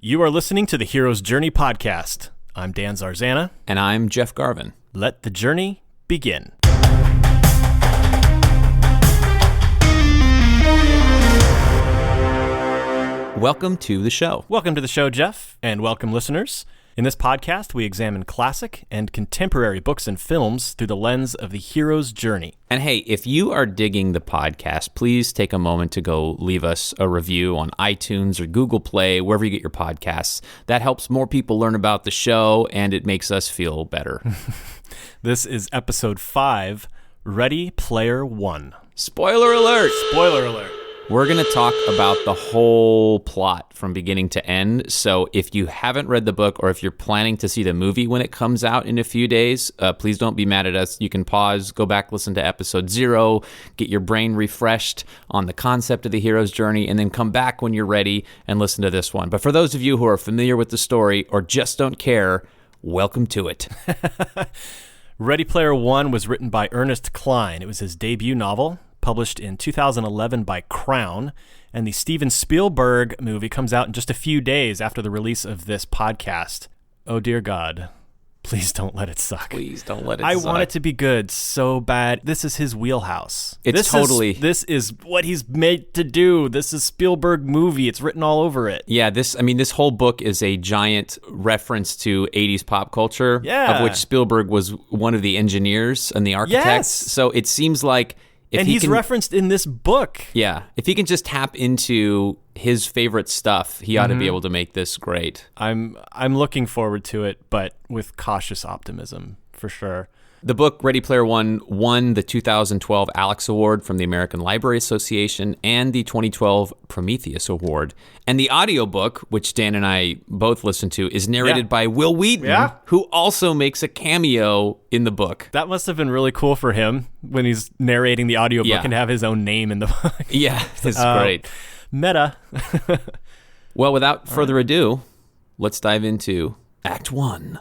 You are listening to the Hero's Journey podcast. I'm Dan Zarzana. And I'm Jeff Garvin. Let the journey begin. Welcome to the show. Welcome to the show, Jeff, and welcome, listeners. In this podcast, we examine classic and contemporary books and films through the lens of the hero's journey. And hey, if you are digging the podcast, please take a moment to go leave us a review on iTunes or Google Play, wherever you get your podcasts. That helps more people learn about the show, and it makes us feel better. This is episode 5, Ready Player One. Spoiler alert! Spoiler alert. We're going to talk about the whole plot from beginning to end. So if you haven't read the book or if you're planning to see the movie when it comes out in a few days, please don't be mad at us. You can pause, go back, listen to episode 0, get your brain refreshed on the concept of the hero's journey, and then come back when you're ready and listen to this one. But for those of you who are familiar with the story or just don't care, welcome to it. Ready Player One was written by Ernest Cline. It was his debut novel, published in 2011 by Crown, and the Steven Spielberg movie comes out in just a few days after the release of this podcast. Oh dear God, please don't let it suck. Please don't let it suck. I suck. want it to be good so bad. This is his wheelhouse. This is what he's made to do. This is Spielberg movie. It's written all over it. Yeah, this whole book is a giant reference to 80s pop culture, of which Spielberg was one of the engineers and the architects. Yes. So it seems like he's referenced in this book. Yeah. If he can just tap into his favorite stuff, he ought to be able to make this great. I'm looking forward to it, but with cautious optimism, for sure. The book, Ready Player One, won the 2012 Alex Award from the American Library Association and the 2012 Prometheus Award. And the audiobook, which Dan and I both listened to, is narrated by Will Wheaton, who also makes a cameo in the book. That must have been really cool for him when he's narrating the audiobook and have his own name in the book. Yeah, it's great. Meta. Well, without further ado, let's dive into Act 1.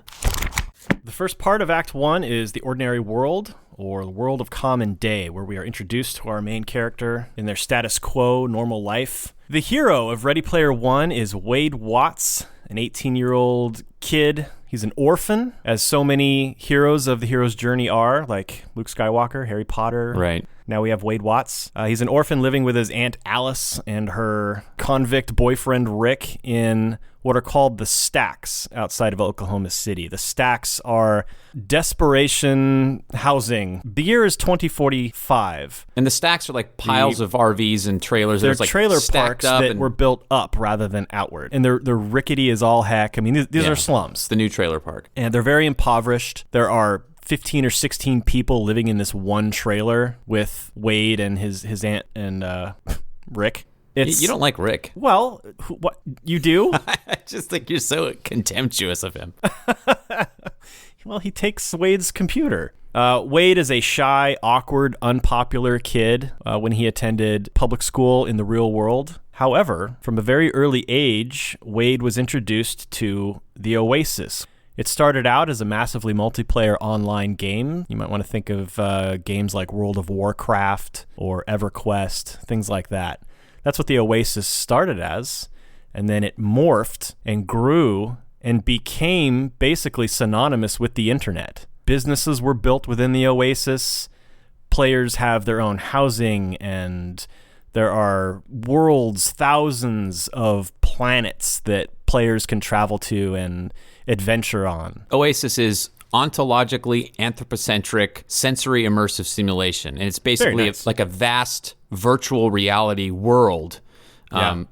The first part of Act 1 is the ordinary world, or the world of common day, where we are introduced to our main character in their status quo, normal life. The hero of Ready Player One is Wade Watts, an 18-year-old kid. He's an orphan, as so many heroes of the hero's journey are, like Luke Skywalker, Harry Potter. Right. Now we have Wade Watts. He's an orphan living with his Aunt Alice and her convict boyfriend Rick in what are called the Stacks outside of Oklahoma City. The Stacks are desperation housing. The year is 2045. And the Stacks are like piles of RVs and trailers. They're like trailer parks that were built up rather than outward. And they're rickety as all heck. I mean, these are slums. The new trailer park. And they're very impoverished. There are 15 or 16 people living in this one trailer with Wade and his aunt and Rick. You don't like Rick. Well, what you do? I just think you're so contemptuous of him. Well, he takes Wade's computer. Wade is a shy, awkward, unpopular kid when he attended public school in the real world. However, from a very early age, Wade was introduced to the Oasis. It started out as a massively multiplayer online game. You might want to think of games like World of Warcraft or EverQuest, things like that. That's what the Oasis started as, and then it morphed and grew and became basically synonymous with the internet. Businesses were built within the Oasis. Players have their own housing, and there are worlds, thousands of planets that players can travel to and adventure on. Oasis is ontologically anthropocentric sensory immersive simulation, and it's basically like a vast virtual reality world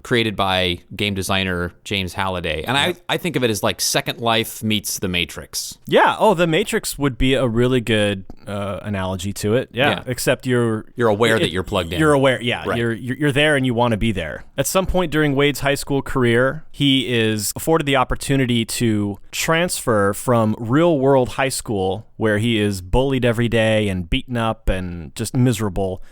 created by game designer James Halliday. And I think of it as like Second Life meets The Matrix. Yeah. Oh, The Matrix would be a really good analogy to it. Yeah. Except you're aware that you're plugged in. You're aware. Yeah. Right. You're there and you want to be there. At some point during Wade's high school career, he is afforded the opportunity to transfer from real world high school, where he is bullied every day and beaten up and just miserable,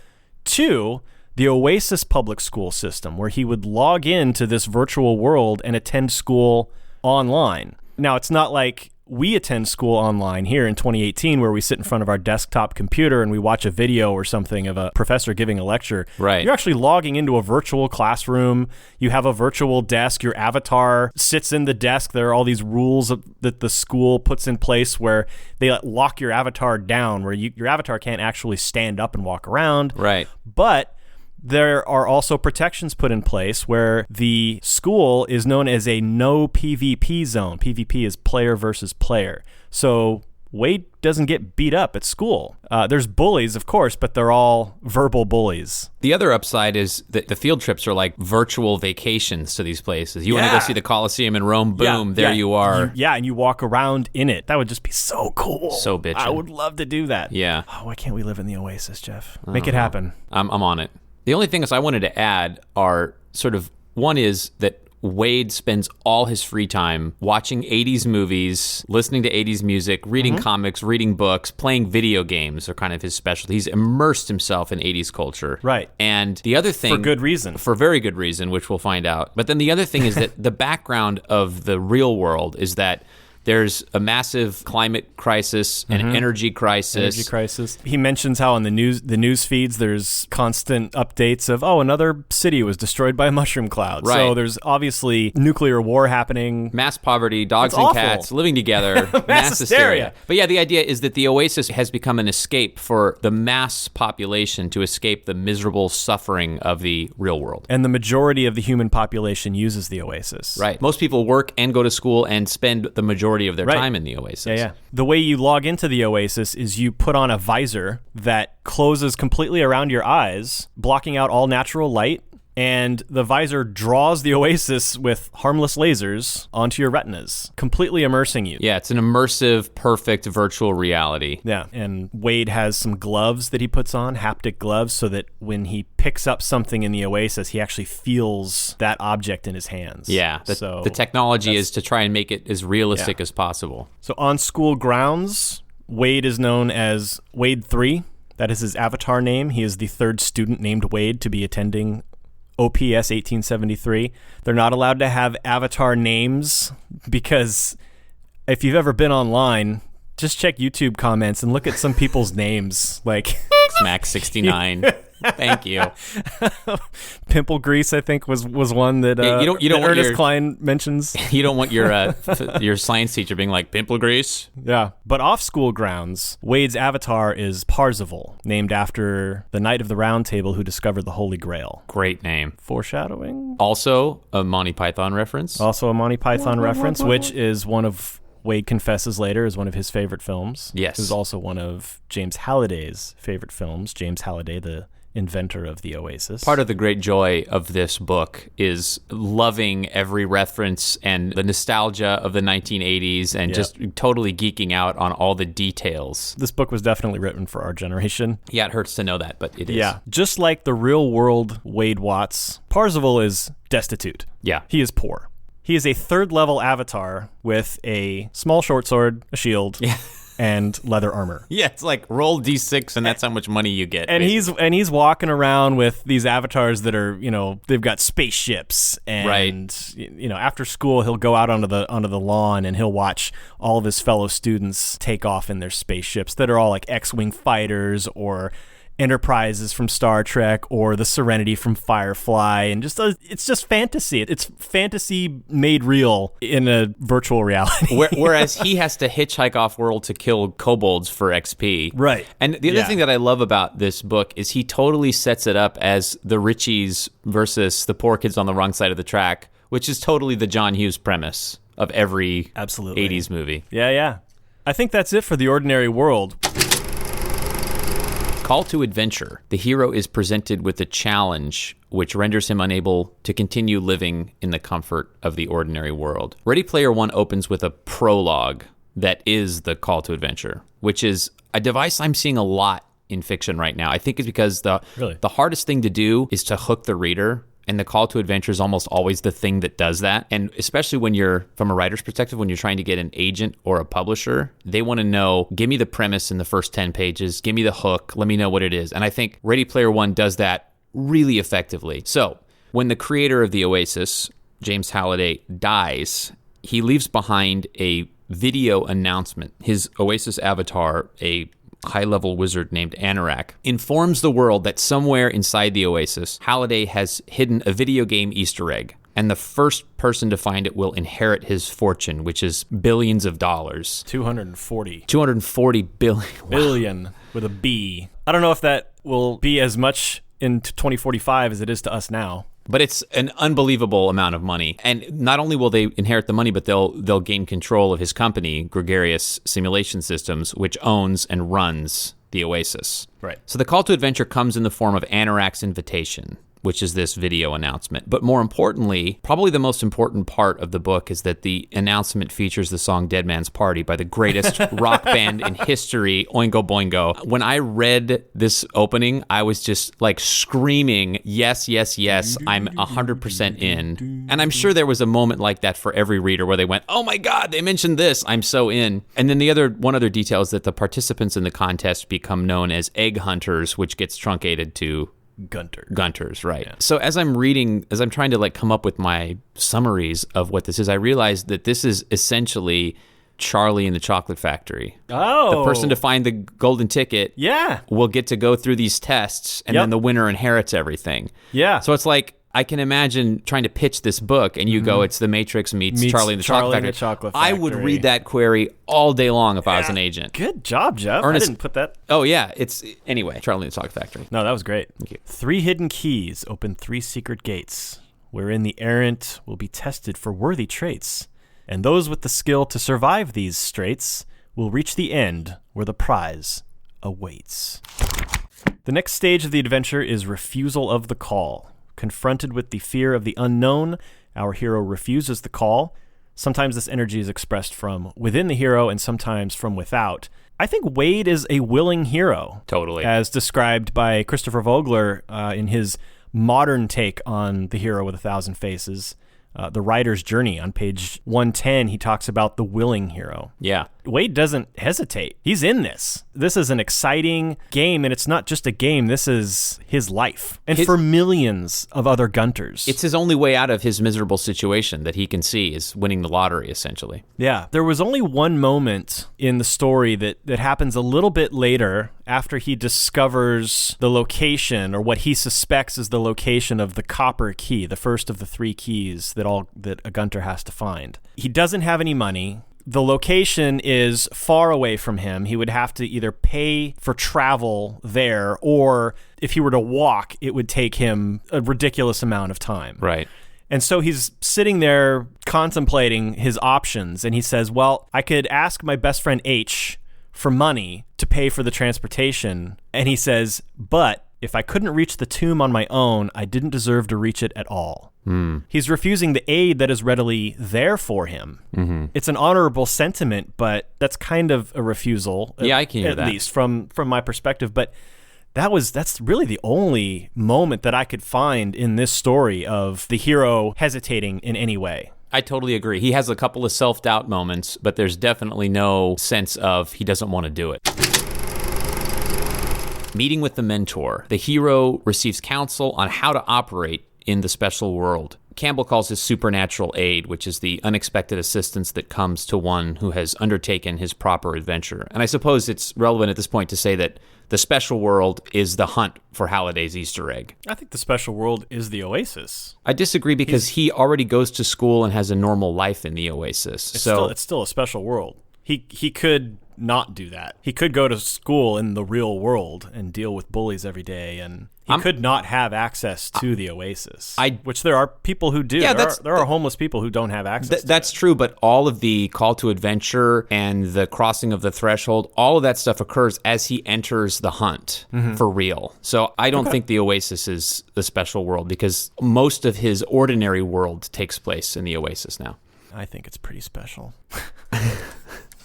to the Oasis public school system, where he would log into this virtual world and attend school online. Now, it's not like we attend school online here in 2018 where we sit in front of our desktop computer and we watch a video or something of a professor giving a lecture. Right. You're actually logging into a virtual classroom. You have a virtual desk. Your avatar sits in the desk. There are all these rules that the school puts in place where they lock your avatar down, where your avatar can't actually stand up and walk around. Right. But there are also protections put in place where the school is known as a no PvP zone. PvP is player versus player. So Wade doesn't get beat up at school. There's bullies, of course, but they're all verbal bullies. The other upside is that the field trips are like virtual vacations to these places. You want to go see the Colosseum in Rome, boom, there you are. And you walk around in it. That would just be so cool. So bitchin'. I would love to do that. Yeah. Oh, why can't we live in the Oasis, Jeff? Make it happen. I'm on it. The only things I wanted to add are sort of, one is that Wade spends all his free time watching 80s movies, listening to 80s music, reading comics, reading books, playing video games are kind of his specialty. He's immersed himself in 80s culture. Right. And the other thing... For good reason. For very good reason, which we'll find out. But then the other thing is that the background of the real world is that there's a massive climate crisis, an energy crisis. He mentions how on the news feeds there's constant updates of, another city was destroyed by a mushroom cloud. Right. So there's obviously nuclear war happening. Mass poverty, dogs That's and awful. cats living together, mass hysteria. But yeah, the idea is that the Oasis has become an escape for the mass population to escape the miserable suffering of the real world. And the majority of the human population uses the Oasis. Right. Most people work and go to school and spend the majority of their time in the Oasis. Yeah. The way you log into the Oasis is you put on a visor that closes completely around your eyes, blocking out all natural light, and the visor draws the Oasis with harmless lasers onto your retinas, completely immersing you. Yeah, it's an immersive, perfect virtual reality. Yeah, and Wade has some gloves that he puts on, haptic gloves, so that when he picks up something in the Oasis, he actually feels that object in his hands. Yeah, the technology is to try and make it as realistic as possible. So on school grounds, Wade is known as Wade 3. That is his avatar name. He is the third student named Wade to be attending OPS 1873. They're not allowed to have avatar names because if you've ever been online, just check YouTube comments and look at some people's names. Like Smack 69. Thank you. Pimple grease, I think, was one that you don't want Ernest Cline mentions. You don't want your science teacher being like, pimple grease? Yeah. But off school grounds, Wade's avatar is Parzival, named after the Knight of the Round Table who discovered the Holy Grail. Great name. Foreshadowing? Also a Monty Python reference. Which is one of... Wade confesses later is one of his favorite films. Yes. It was also one of James Halliday's favorite films. James Halliday, the inventor of the Oasis. Part of the great joy of this book is loving every reference and the nostalgia of the 1980s and just totally geeking out on all the details. This book was definitely written for our generation. Yeah, it hurts to know that, but it is. Yeah. Just like the real world Wade Watts, Parzival is destitute. Yeah. He is poor. He is a third-level avatar with a small short sword, a shield, and leather armor. Yeah, it's like roll D6 and that's how much money you get. And he's walking around with these avatars that are, they've got spaceships, and after school he'll go out onto the lawn and he'll watch all of his fellow students take off in their spaceships that are all like X-wing fighters or Enterprises from Star Trek or the Serenity from Firefly, and it's just fantasy. It's fantasy made real in a virtual reality. Whereas he has to hitchhike off world to kill kobolds for XP. Right. And the other thing that I love about this book is he totally sets it up as the Richies versus the poor kids on the wrong side of the track, which is totally the John Hughes premise of every 80s movie. Yeah. I think that's it for The Ordinary World. Call to adventure. The hero is presented with a challenge which renders him unable to continue living in the comfort of the ordinary world. Ready Player One opens with a prologue that is the call to adventure, which is a device I'm seeing a lot in fiction right now. I think it's because the hardest thing to do is to hook the reader, and the call to adventure is almost always the thing that does that. And especially when you're, from a writer's perspective, when you're trying to get an agent or a publisher, they want to know, give me the premise in the first 10 pages, give me the hook, let me know what it is. And I think Ready Player One does that really effectively. So when the creator of the Oasis, James Halliday, dies, he leaves behind a video announcement. His Oasis avatar, a high-level wizard named Anorak, informs the world that somewhere inside the Oasis, Halliday has hidden a video game Easter egg. And the first person to find it will inherit his fortune, which is billions of dollars. 240 billion with a B. I don't know if that will be as much in 2045 as it is to us now. But it's an unbelievable amount of money. And not only will they inherit the money, but they'll gain control of his company, Gregarious Simulation Systems, which owns and runs the Oasis. Right. So the call to adventure comes in the form of Anorak's invitation, which is this video announcement. But more importantly, probably the most important part of the book is that the announcement features the song Dead Man's Party by the greatest rock band in history, Oingo Boingo. When I read this opening, I was just like screaming, yes, yes, yes, I'm 100% in. And I'm sure there was a moment like that for every reader where they went, oh my God, they mentioned this, I'm so in. And then one other detail is that the participants in the contest become known as egg hunters, which gets truncated to Gunters, right. Yeah. So as I'm trying to like come up with my summaries of what this is, I realized that this is essentially Charlie and the Chocolate Factory. Oh. The person to find the golden ticket will get to go through these tests, and then the winner inherits everything. Yeah. So it's like, I can imagine trying to pitch this book, and you go, it's The Matrix meets Charlie and the Chocolate Factory. I would read that query all day long if I was an agent. Good job, Jeff. I didn't put that. Oh, yeah. Anyway, Charlie and the Chocolate Factory. No, that was great. Thank you. 3 hidden keys open 3 secret gates, wherein the errant will be tested for worthy traits, and those with the skill to survive these straits will reach the end where the prize awaits. The next stage of the adventure is refusal of the call. Confronted with the fear of the unknown, our hero refuses the call. Sometimes this energy is expressed from within the hero and sometimes from without. I think Wade is a willing hero. Totally. As described by Christopher Vogler in his modern take on the hero with 1,000 faces. The writer's journey on page 110, he talks about the willing hero. Yeah. Wade doesn't hesitate. He's in this. This is an exciting game, and it's not just a game. This is his life. And for millions of other Gunters. It's his only way out of his miserable situation that he can see is winning the lottery, essentially. Yeah. There was only one moment in the story that happens a little bit later after he discovers the location, or what he suspects is the location of the copper key, the first of the 3 keys that a Gunter has to find. He doesn't have any money. The location is far away from him. He would have to either pay for travel there, or if he were to walk, it would take him a ridiculous amount of time. Right. And so he's sitting there contemplating his options, and he says, well, I could ask my best friend H for money to pay for the transportation. And he says, but if I couldn't reach the tomb on my own, I didn't deserve to reach it at all. He's refusing the aid that is readily there for him. Mm-hmm. It's an honorable sentiment, but that's kind of a refusal. Yeah, I can hear that. At least from my perspective. But that's really the only moment that I could find in this story of the hero hesitating in any way. I totally agree. He has a couple of self-doubt moments, but there's definitely no sense of he doesn't want to do it. Meeting with the mentor. The hero receives counsel on how to operate in the special world. Campbell calls this supernatural aid, which is the unexpected assistance that comes to one who has undertaken his proper adventure. And I suppose it's relevant at this point to say that the special world is the hunt for Halliday's Easter egg. I think the special world is the Oasis. I disagree because he already goes to school and has a normal life in the Oasis. It's still a special world. He could not do that. He could go to school in the real world and deal with bullies every day, and he could not have access to the Oasis, which there are people who do. Yeah, there are homeless people who don't have access to that's true, but all of the call to adventure and the crossing of the threshold, all of that stuff occurs as he enters the hunt for real. So I don't think the Oasis is the special world because most of his ordinary world takes place in the Oasis now. I think it's pretty special.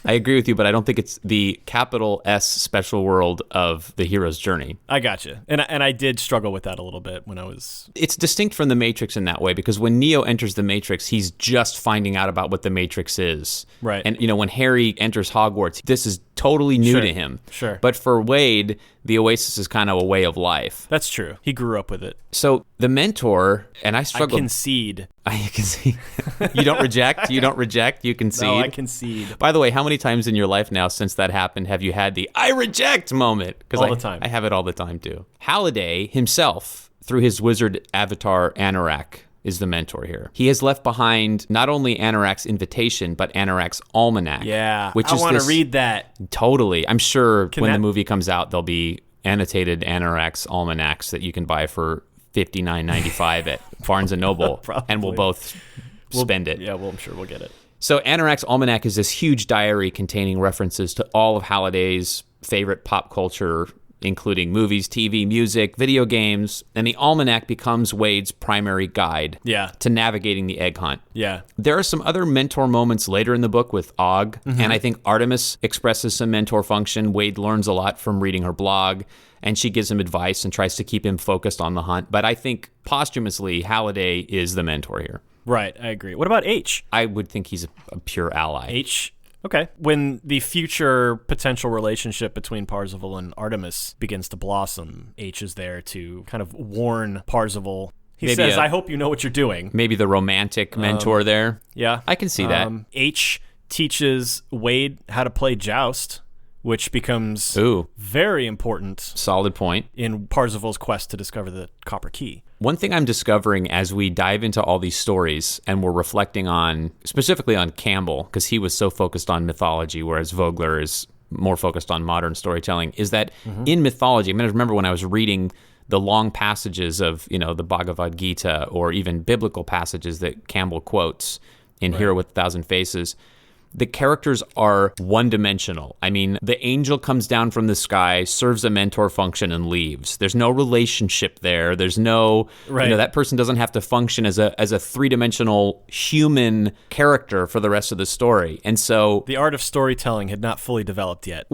I agree with you, but I don't think it's the capital S special world of the hero's journey. I gotcha. And I did struggle with that a little bit when I was... It's distinct from the Matrix in that way, because when Neo enters the Matrix, he's just finding out about what the Matrix is. Right. And, when Harry enters Hogwarts, this is totally new Sure. to him. Sure. But for Wade, the Oasis is kind of a way of life. That's true. He grew up with it. So the mentor, and I I struggle. concede. I can see. You don't reject? You don't reject? You concede? No, I concede. By the way, how many times in your life now since that happened have you had the I reject moment? Because All the time. I have it all the time too. Halliday himself, through his wizard avatar Anorak, is the mentor here. He has left behind not only Anorak's invitation, but Anorak's almanac. Yeah. Which I is want to this- read that. Totally. I'm sure when the that- movie comes out, there'll be annotated Anorak's almanacs that you can buy for $59.95 at Barnes & Noble, and we'll both spend it. Yeah, well, I'm sure we'll get it. So Anorak's Almanac is this huge diary containing references to all of Halliday's favorite pop culture, including movies, TV, music, video games, and the almanac becomes Wade's primary guide Yeah. to navigating the egg hunt. Yeah. There are some other mentor moments later in the book with Og, Mm-hmm. and I think Artemis expresses some mentor function. Wade learns a lot from reading her blog, and she gives him advice and tries to keep him focused on the hunt. But I think posthumously, Halliday is the mentor here. Right. I agree. What about H? I would think he's a pure ally. H. Okay. When the future potential relationship between Parzival and Artemis begins to blossom, H is there to kind of warn Parzival. He Maybe says, I hope you know what you're doing. Maybe the romantic mentor there. Yeah. I can see that. H teaches Wade how to play joust, which becomes Ooh, very important solid point. in Parzival's quest to discover the copper key. One thing I'm discovering as we dive into all these stories and we're reflecting on, specifically on Campbell, because he was so focused on mythology, whereas Vogler is more focused on modern storytelling, is that in mythology, I mean, I remember when I was reading the long passages of, the Bhagavad Gita or even biblical passages that Campbell quotes in Hero with a Thousand Faces, the characters are one-dimensional. I mean, the angel comes down from the sky, serves a mentor function, and leaves. There's no relationship there. There's no, that person doesn't have to function as a three-dimensional human character for the rest of the story. And so, The art of storytelling had not fully developed yet.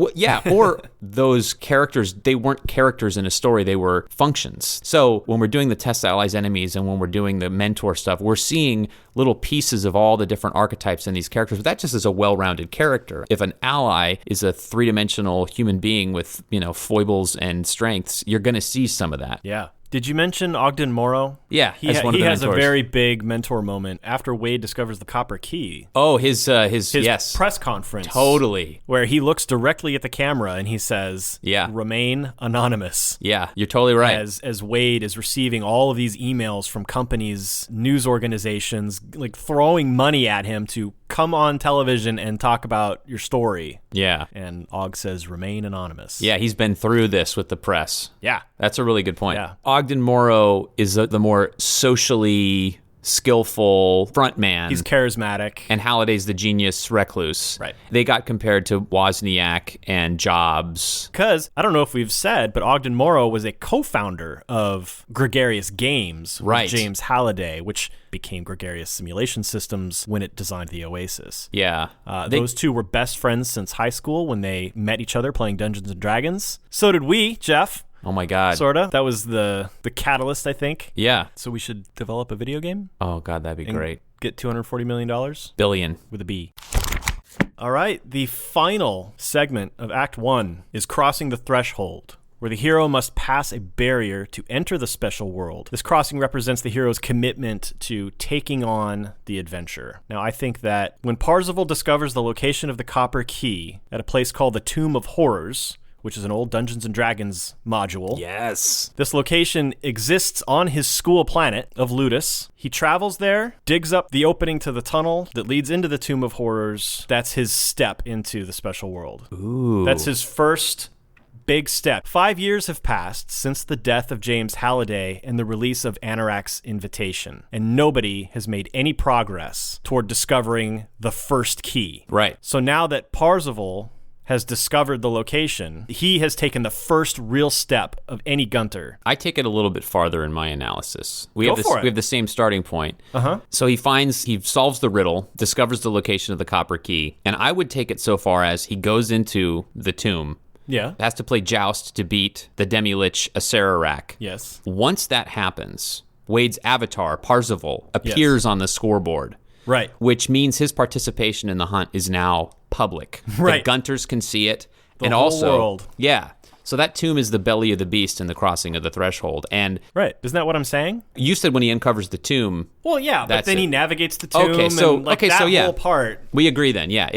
or those characters, they weren't characters in a story, they were functions. So when we're doing the test allies enemies and when we're doing the mentor stuff, we're seeing little pieces of all the different archetypes in these characters, but that just is a well-rounded character. If an ally is a three-dimensional human being with, foibles and strengths, you're going to see some of that. Yeah. Did you mention Ogden Morrow? Yeah, He as one of the has a mentors. very big mentor moment after Wade discovers the copper key. Oh, his His press conference. totally. Where he looks directly at the camera and he says, Yeah. remain anonymous. Yeah, you're totally right. As Wade is receiving all of these emails from companies, news organizations, like throwing money at him to come on television and talk about your story. Yeah. And Og says, remain anonymous. Yeah, he's been through this with the press. Yeah. That's a really good point. Yeah. Ogden Morrow is the more socially skillful front man. He's charismatic. And Halliday's the genius recluse. Right. They got compared to Wozniak and Jobs. Because, I don't know if we've said, but Ogden Morrow was a co-founder of Gregarious Games with Right. James Halliday, which became Gregarious Simulation Systems when it designed the Oasis. Yeah. Those two were best friends since high school when they met each other playing Dungeons & Dragons. So did we, Jeff. Oh my God. Sorta. That was the catalyst, I think. Yeah. So we should develop a video game? Oh God, that'd be and great. Get $240 million Billion. with a B. All right. The final segment of Act 1 is Crossing the Threshold, where the hero must pass a barrier to enter the special world. This crossing represents the hero's commitment to taking on the adventure. Now, I think that when Parzival discovers the location of the copper key at a place called the Tomb of Horrors, which is an old Dungeons & Dragons module. Yes. This location exists on his school planet of Ludus. He travels there, digs up the opening to the tunnel that leads into the Tomb of Horrors. That's his step into the special world. Ooh. That's his first big step. 5 years have passed since the death of James Halliday and the release of Anorak's invitation, and nobody has made any progress toward discovering the first key. Right. So now that Parzival has discovered the location, he has taken the first real step of any Gunter. I take it a little bit farther in my analysis. We Go have for it. We have the same starting point. Uh-huh. So he solves the riddle, discovers the location of the copper key, and I would take it so far as he goes into the tomb, Yeah. has to play joust to beat the demi-lich Acererak. Yes. Once that happens, Wade's avatar, Parzival, appears on the scoreboard. Right. Which means his participation in the hunt is now public. Right. The Gunters can see it. The whole world. Yeah. So that tomb is the belly of the beast in the crossing of the threshold. And right. Isn't that what I'm saying? You said when he uncovers the tomb. Well, yeah, but then he navigates the tomb. Okay, so, and that whole part. We agree then, yeah.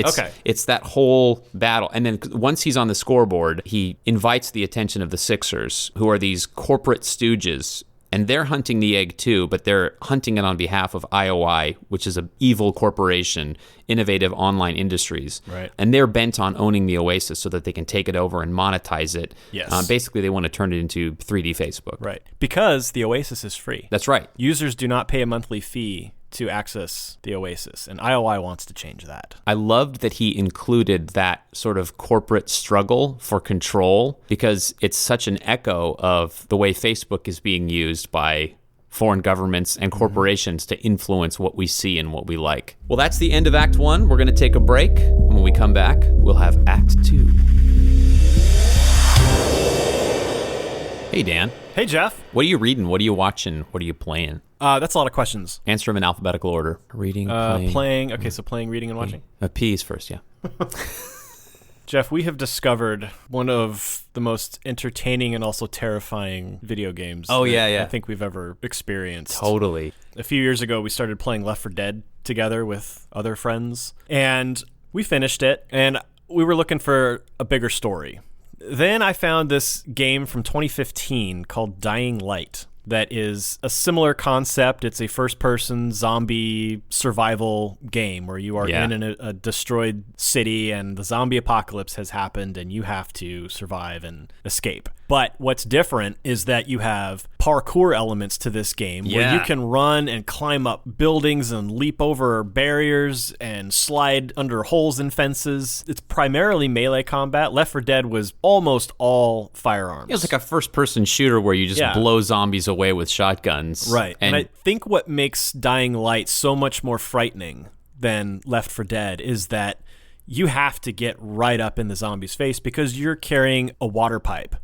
It's that whole battle. And then once he's on the scoreboard, he invites the attention of the Sixers, who are these corporate stooges. And they're hunting the egg too, but they're hunting it on behalf of IOI, which is an evil corporation, Innovative Online Industries. Right. And they're bent on owning the Oasis so that they can take it over and monetize it. Yes. Basically, they want to turn it into 3D Facebook. Right. Because the Oasis is free. That's right. Users do not pay a monthly fee to access the Oasis, and IOI wants to change that. I loved that he included that sort of corporate struggle for control because it's such an echo of the way Facebook is being used by foreign governments and corporations to influence what we see and what we like. Well, that's the end of Act 1. We're going to take a break. When we come back, we'll have Act 2. Hey, Dan. Hey, Jeff. What are you reading? What are you watching? What are you playing? That's a lot of questions. Answer them in alphabetical order. Reading, playing. Okay, so playing, reading, and watching. P is first, yeah. Jeff, we have discovered one of the most entertaining and also terrifying video games I think we've ever experienced. Totally. A few years ago, we started playing Left 4 Dead together with other friends, and we finished it, and we were looking for a bigger story. Then I found this game from 2015 called Dying Light that is a similar concept. It's a first-person zombie survival game where you are in a destroyed city and the zombie apocalypse has happened and you have to survive and escape. But what's different is that you have parkour elements to this game where you can run and climb up buildings and leap over barriers and slide under holes in fences. It's primarily melee combat. Left 4 Dead was almost all firearms. It was like a first-person shooter where you just blow zombies away with shotguns. Right. And I think what makes Dying Light so much more frightening than Left 4 Dead is that you have to get right up in the zombie's face because you're carrying a water pipe.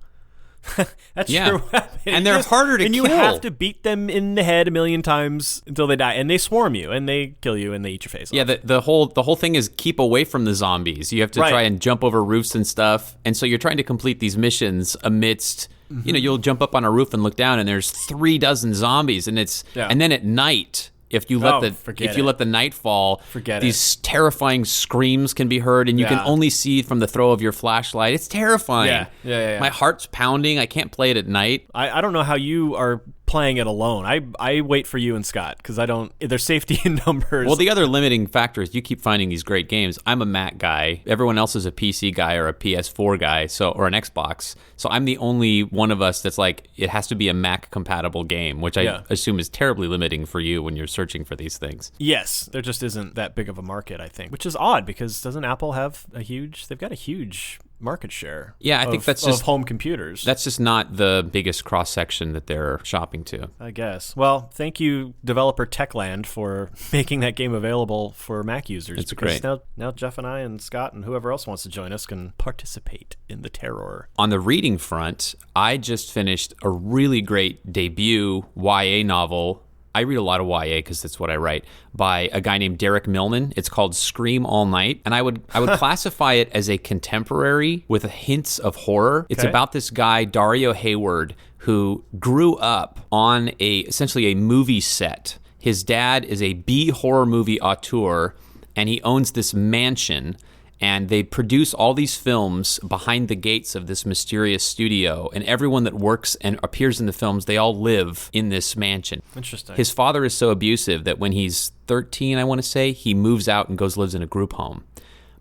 That's true. And they're harder to kill. And you have to beat them in the head a million times until they die. And they swarm you, and they kill you, and they eat your face off. Yeah, the whole thing is keep away from the zombies. You have to try and jump over roofs and stuff. And so you're trying to complete these missions amidst, you'll jump up on a roof and look down, and there's 36 zombies. And and then at night, if you let the night fall, these terrifying screams can be heard, and you can only see from the throw of your flashlight. It's terrifying. Yeah. My heart's pounding. I can't play it at night. I don't know how you are playing it alone. I wait for you and Scott because there's safety in numbers. Well, the other limiting factor is you keep finding these great games. I'm a Mac guy. Everyone else is a PC guy or a PS4 guy, or an Xbox. So I'm the only one of us that's like, it has to be a Mac compatible game, which I assume is terribly limiting for you when you're searching for these things. Yes, there just isn't that big of a market, I think, which is odd because doesn't Apple have they've got a huge market share. Yeah, I think that's just of home computers. That's just not the biggest cross section that they're shopping to, I guess. Well, thank you, developer Techland, for making that game available for Mac users. It's great. Now Jeff and I and Scott and whoever else wants to join us can participate in the terror. On the reading front, I just finished a really great debut YA novel. I read a lot of YA because that's what I write, by a guy named Derek Milne. It's called Scream All Night, and I would classify it as a contemporary with hints of horror. It's about this guy, Dario Hayward, who grew up on essentially a movie set. His dad is a B horror movie auteur, and he owns this mansion. And they produce all these films behind the gates of this mysterious studio. And everyone that works and appears in the films, they all live in this mansion. Interesting. His father is so abusive that when he's 13, I want to say, he moves out and lives in a group home.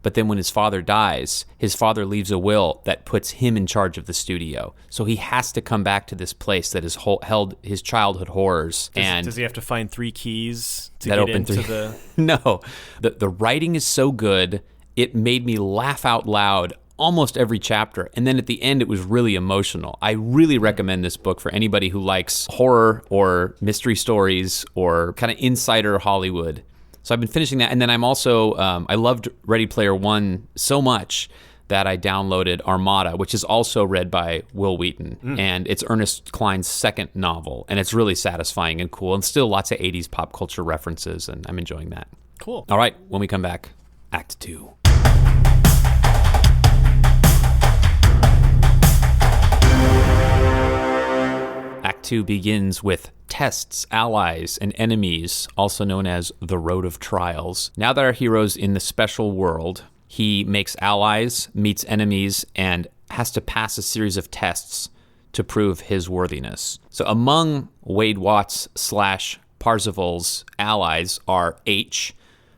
But then when his father dies, his father leaves a will that puts him in charge of the studio. So he has to come back to this place that has held his childhood horrors. Does he have to find 3 keys to get into the... No. The writing is so good. It made me laugh out loud almost every chapter. And then at the end, it was really emotional. I really recommend this book for anybody who likes horror or mystery stories or kind of insider Hollywood. So I've been finishing that. And then I'm also, I loved Ready Player One so much that I downloaded Armada, which is also read by Will Wheaton. And it's Ernest Cline's second novel. And it's really satisfying and cool. And still lots of 80s pop culture references. And I'm enjoying that. Cool. All right. When we come back, Act 2. Act 2 begins with tests, allies, and enemies, also known as the Road of Trials. Now that our hero's in the special world, he makes allies, meets enemies, and has to pass a series of tests to prove his worthiness. So among Wade Watts / Parzival's allies are H,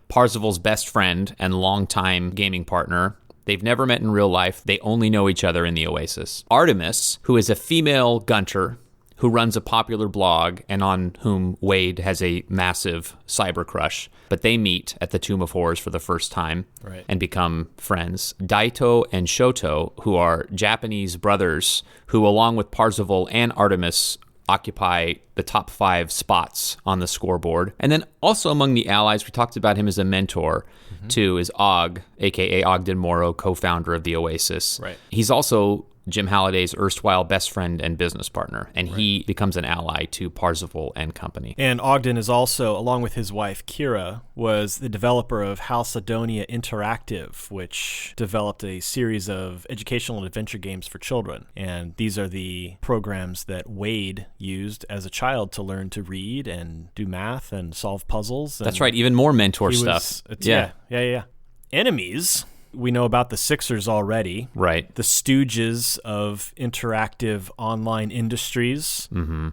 Parzival's best friend and longtime gaming partner. They've never met in real life. They only know each other in the Oasis. Artemis, who is a female gunter who runs a popular blog and on whom Wade has a massive cyber crush. But they meet at the Tomb of Horrors for the first time and become friends. Daito and Shoto, who are Japanese brothers who, along with Parzival and Artemis, occupy the top 5 spots on the scoreboard. And then also among the allies, we talked about him as a mentor, too, is Og, a.k.a. Ogden Morrow, co-founder of the Oasis. Right. He's also Jim Halliday's erstwhile best friend and business partner, and he becomes an ally to Parzival and company. And Ogden is also, along with his wife Kira, was the developer of Halcydonia Interactive, which developed a series of educational and adventure games for children. And these are the programs that Wade used as a child to learn to read and do math and solve puzzles. And that's right, even more mentor stuff. Yeah. Enemies. We know about the Sixers already. Right. The stooges of interactive online industries.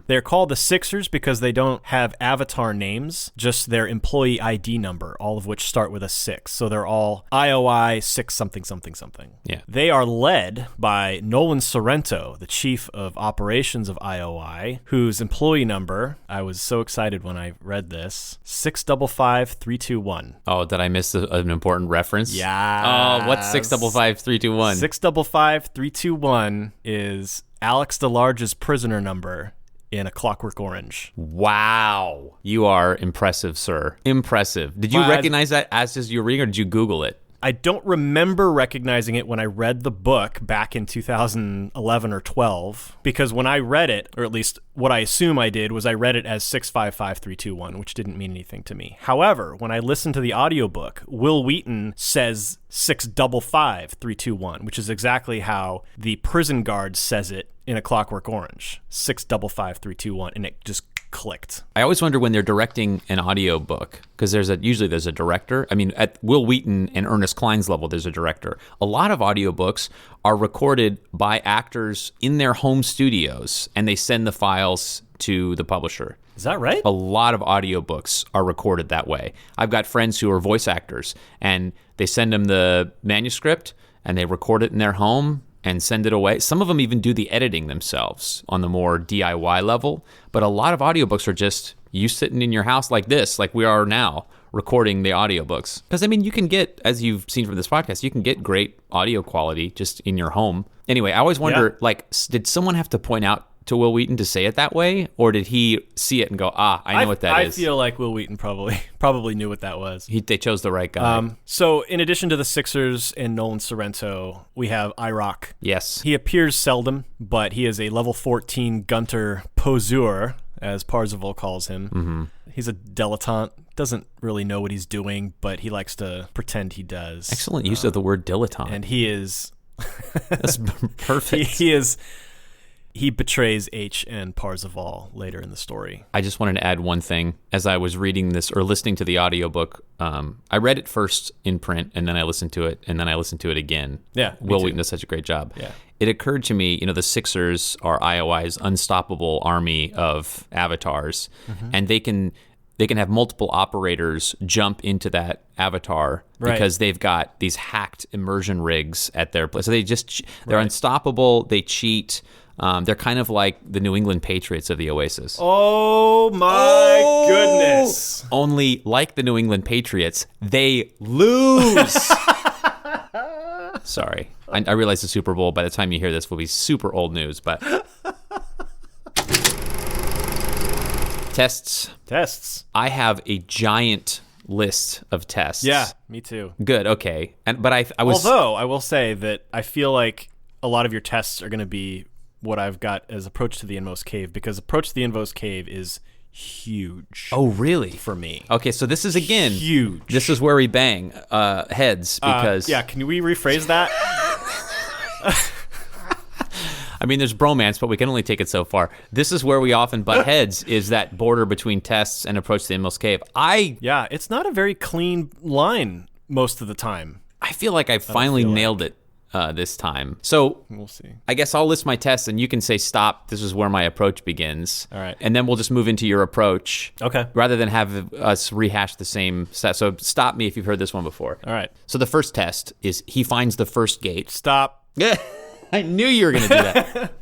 They're called the Sixers because they don't have avatar names, just their employee ID number, all of which start with a 6. So they're all IOI 6 something something something. Yeah. They are led by Nolan Sorrento, the chief of operations of IOI, whose employee number, I was so excited when I read this, 655321. Oh, did I miss an important reference? Yeah. What's 655321? 655321 is Alex DeLarge's prisoner number in A Clockwork Orange. Wow. You are impressive, sir. Impressive. Did you recognize that as you were reading, or did you Google it? I don't remember recognizing it when I read the book back in 2011 or 12, because when I read it, or at least what I assume I did, was I read it as 655321, which didn't mean anything to me. However, when I listened to the audiobook, Will Wheaton says 655321, which is exactly how the prison guard says it in A Clockwork Orange. 655321, and it just clicked. I always wonder when they're directing an audiobook, because usually there's a director. I mean, at Will Wheaton and Ernest Cline's level, there's a director. A lot of audiobooks are recorded by actors in their home studios, and they send the files to the publisher. Is that right? A lot of audiobooks are recorded that way. I've got friends who are voice actors, and they send them the manuscript, and they record it in their home and send it away. Some of them even do the editing themselves on the more DIY level, but a lot of audiobooks are just you sitting in your house like this, like we are now, recording the audiobooks. Because, I mean, you can get, as you've seen from this podcast, you can get great audio quality just in your home. Anyway, I always wonder, did someone have to point out to Will Wheaton to say it that way, or did he see it and go, I know what that is? I feel like Will Wheaton probably knew what that was. They chose the right guy. So in addition to the Sixers and Nolan Sorrento, we have IROC. Yes. He appears seldom, but he is a level 14 Gunter poseur, as Parzival calls him. He's a dilettante, doesn't really know what he's doing, but he likes to pretend he does. Excellent use of the word dilettante. And he is... That's perfect. He betrays H and Parzival later in the story. I just wanted to add one thing. As I was reading this or listening to the audiobook, I read it first in print, and then I listened to it, and then I listened to it again. Yeah, Will Wheaton does such a great job. Yeah. It occurred to me, the Sixers are IOI's unstoppable army of avatars, and they can have multiple operators jump into that avatar because they've got these hacked immersion rigs at their place. So they're unstoppable. They cheat. They're kind of like the New England Patriots of the Oasis. Oh my goodness. Only like the New England Patriots, they lose. Sorry. I realize the Super Bowl, by the time you hear this, will be super old news, but... Tests. I have a giant list of tests. Yeah, me too. Good, okay. But I was... Although, I will say that I feel like a lot of your tests are going to be what I've got as Approach to the Inmost Cave, because Approach to the Inmost Cave is huge. Oh, really? For me. Okay, so this is, again... huge. This is where we bang heads, because... can we rephrase that? I mean, there's bromance, but we can only take it so far. This is where we often butt heads, is that border between tests and approach to the Inmost Cave. Yeah, it's not a very clean line most of the time. I feel like I finally nailed it this time. So we'll see. I guess I'll list my tests, and you can say, stop, this is where my approach begins. All right. And then we'll just move into your approach. Okay. Rather than have us rehash the same set. So stop me if you've heard this one before. All right. So the first test is he finds the first gate. Stop. I knew you were going to do that.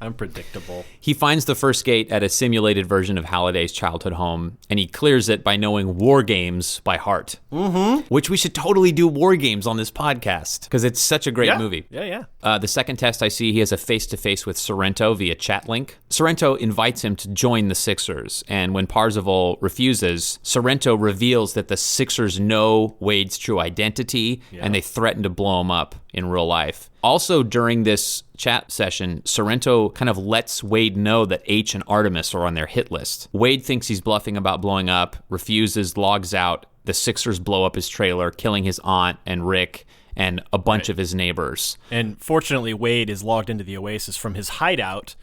I'm predictable. He finds the first gate at a simulated version of Halliday's childhood home, and he clears it by knowing war games by heart. Mm-hmm. Which we should totally do war games on this podcast, because it's such a great movie. Yeah. The second test I see, he has a face-to-face with Sorrento via chat link. Sorrento invites him to join the Sixers, and when Parzival refuses, Sorrento reveals that the Sixers know Wade's true identity, and they threaten to blow him up in real life. Also, during this chat session, Sorrento kind of lets Wade know that H and Artemis are on their hit list. Wade thinks he's bluffing about blowing up, refuses, logs out. The Sixers blow up his trailer, killing his aunt and Rick and a bunch of his neighbors. And fortunately, Wade is logged into the Oasis from his hideout,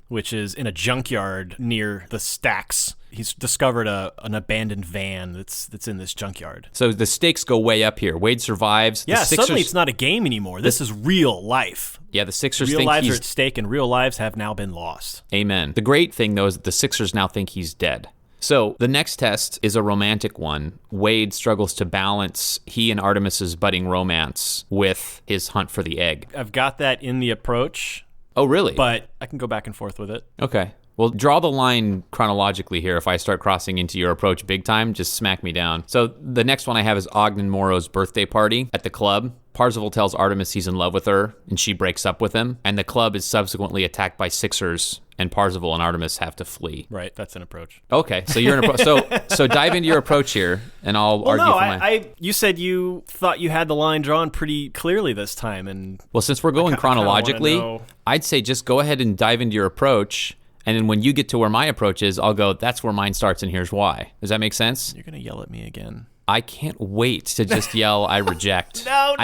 which is in a junkyard near the stacks. He's discovered an abandoned van that's in this junkyard. So the stakes go way up here. Wade survives. Yeah, the Sixers, suddenly it's not a game anymore. This is real life. Yeah, the Sixers real think lives he's... are at stake, and real lives have now been lost. Amen. The great thing, though, is that the Sixers now think he's dead. So the next test is a romantic one. Wade struggles to balance he and Artemis's budding romance with his hunt for the egg. I've got that in the approach. Oh, really? But I can go back and forth with it. Okay. Well, draw the line chronologically here. If I start crossing into your approach big time, just smack me down. So the next one I have is Ogden Morrow's birthday party at the club. Parzival tells Artemis he's in love with her, and she breaks up with him. And the club is subsequently attacked by Sixers, and Parzival and Artemis have to flee. Right, that's an approach. Okay, so you're an approach. So dive into your approach here, and I'll argue for mine. You said you thought you had the line drawn pretty clearly this time, and well, since we're going chronologically, I'd say just go ahead and dive into your approach. And then when you get to where my approach is, I'll go, that's where mine starts, and here's why. Does that make sense? You're going to yell at me again. I can't wait to just yell, I reject. No.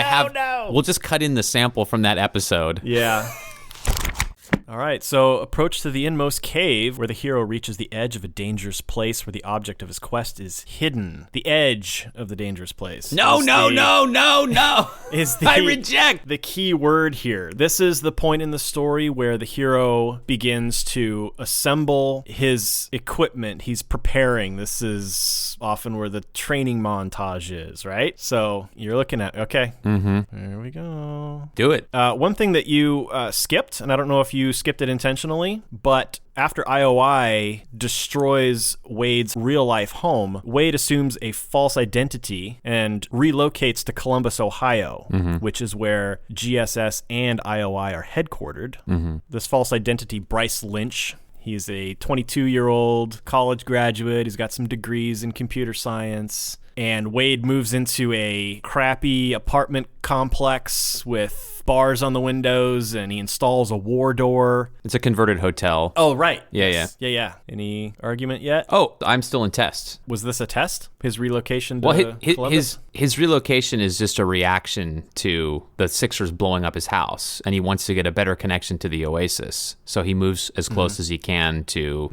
We'll just cut in the sample from that episode. Yeah. All right, so approach to the Inmost Cave, where the hero reaches the edge of a dangerous place where the object of his quest is hidden. The edge of the dangerous place. No. Is I reject. The key word here. This is the point in the story where the hero begins to assemble his equipment. He's preparing. This is often where the training montage is, right? So you're looking at, okay. Mm-hmm. There we go. Do it. One thing that you skipped, and I don't know if you skipped it intentionally, but after IOI destroys Wade's real-life home, Wade assumes a false identity and relocates to Columbus, Ohio, which is where GSS and IOI are headquartered. Mm-hmm. This false identity, Bryce Lynch, he's a 22-year-old college graduate. He's got some degrees in computer science. And Wade moves into a crappy apartment complex with bars on the windows, and he installs a war door. It's a converted hotel. Oh, right. Yeah. Any argument yet? Oh, I'm still in test. Was this a test? His relocation to Columbus? His relocation is just a reaction to the Sixers blowing up his house, and he wants to get a better connection to the Oasis. So he moves as close as he can to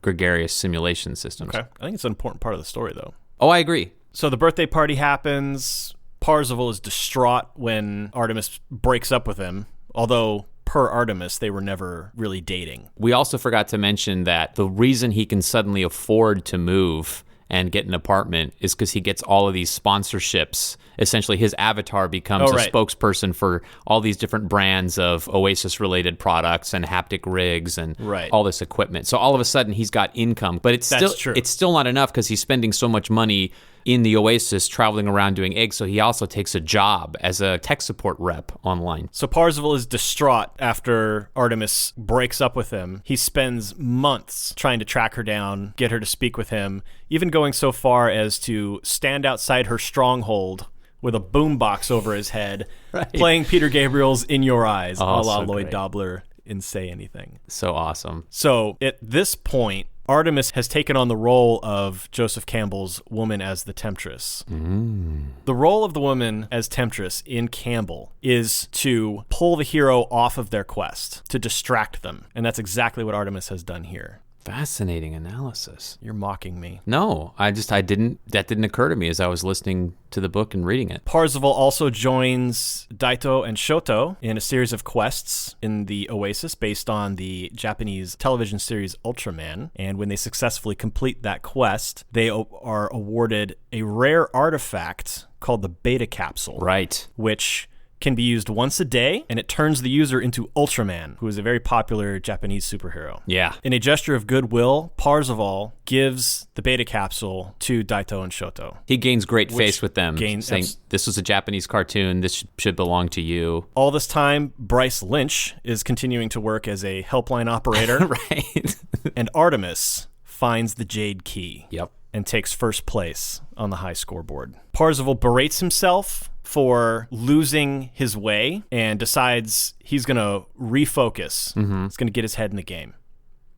gregarious simulation systems. Okay. I think it's an important part of the story, though. Oh, I agree. So the birthday party happens. Parzival is distraught when Artemis breaks up with him, although per Artemis, they were never really dating. We also forgot to mention that the reason he can suddenly afford to move and get an apartment is because he gets all of these sponsorships. Essentially, his avatar becomes a spokesperson for all these different brands of Oasis-related products and haptic rigs and all this equipment. So all of a sudden, he's got income. But it's still not enough because he's spending so much money in the Oasis traveling around doing eggs, so he also takes a job as a tech support rep online. So Parzival is distraught after Artemis breaks up with him. He spends months trying to track her down, get her to speak with him, even going so far as to stand outside her stronghold with a boombox over his head, playing Peter Gabriel's In Your Eyes, a la Lloyd Dobler in Say Anything. So awesome. So at this point, Artemis has taken on the role of Joseph Campbell's woman as the temptress. The role of the woman as temptress in Campbell is to pull the hero off of their quest, to distract them. And that's exactly what Artemis has done here. Fascinating analysis. You're mocking me. No, that didn't occur to me as I was listening to the book and reading it. Parzival also joins Daito and Shoto in a series of quests in the Oasis based on the Japanese television series Ultraman. And when they successfully complete that quest, they are awarded a rare artifact called the Beta Capsule. Right. Which can be used once a day, and it turns the user into Ultraman, who is a very popular Japanese superhero. Yeah. In a gesture of goodwill, Parzival gives the Beta Capsule to Daito and Shoto. He gains great face with them, saying, this was a Japanese cartoon, this should belong to you. All this time, Bryce Lynch is continuing to work as a helpline operator. Right. And Artemis finds the Jade Key. Yep. And takes first place on the high scoreboard. Parzival berates himself for losing his way and decides he's going to refocus. He's going to get his head in the game.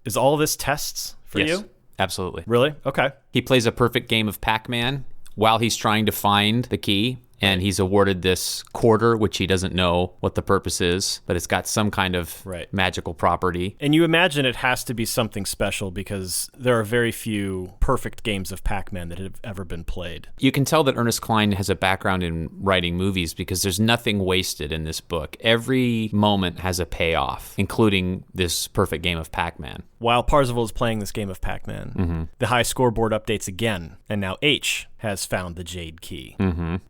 Is all of this tests for you? Absolutely. Really? Okay. He plays a perfect game of Pac-Man while he's trying to find the key. And he's awarded this quarter, which he doesn't know what the purpose is, but it's got some kind of magical property. And you imagine it has to be something special because there are very few perfect games of Pac-Man that have ever been played. You can tell that Ernest Cline has a background in writing movies because there's nothing wasted in this book. Every moment has a payoff, including this perfect game of Pac-Man. While Parzival is playing this game of Pac-Man, the high scoreboard updates again, and now H has found the Jade Key.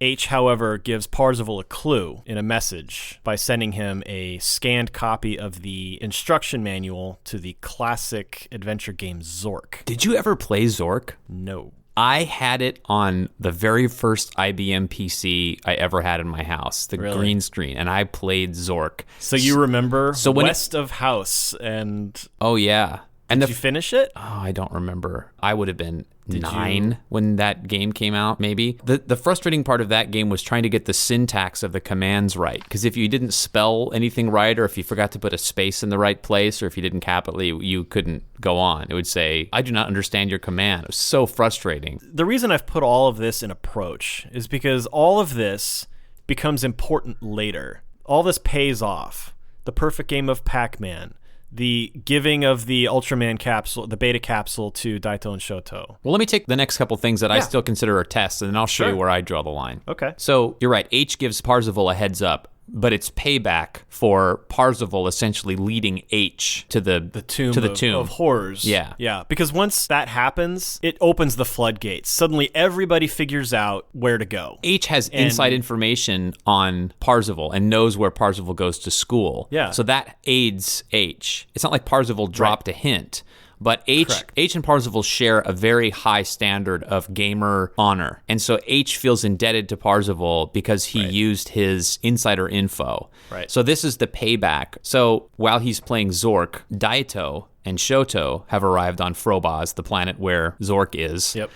H, however, gives Parzival a clue in a message by sending him a scanned copy of the instruction manual to the classic adventure game Zork. Did you ever play Zork? No. I had it on the very first IBM PC I ever had in my house, the green screen, and I played Zork. So you remember when West of House and... Oh, yeah. Did you finish it? Oh, I don't remember. I would have been 9 when that game came out, maybe. The frustrating part of that game was trying to get the syntax of the commands right. Because if you didn't spell anything right, or if you forgot to put a space in the right place, or if you didn't capital, you couldn't go on. It would say, I do not understand your command. It was so frustrating. The reason I've put all of this in approach is because all of this becomes important later. All this pays off. The perfect game of Pac-Man. The giving of the Ultraman capsule, the Beta Capsule to Daito and Shoto. Well, let me take the next couple things that I still consider are tests, and then I'll show you where I draw the line. Okay. So you're right. H gives Parzival a heads up, but it's payback for Parzival essentially leading H to the tomb of horrors. Yeah. Yeah. Because once that happens, it opens the floodgates. Suddenly everybody figures out where to go. H has inside information on Parzival and knows where Parzival goes to school. Yeah. So that aids H. It's not like Parzival dropped a hint. But H and Parzival share a very high standard of gamer honor. And so H feels indebted to Parzival because he used his insider info. Right. So this is the payback. So while he's playing Zork, Daito and Shoto have arrived on Frobaz, the planet where Zork is. Yep.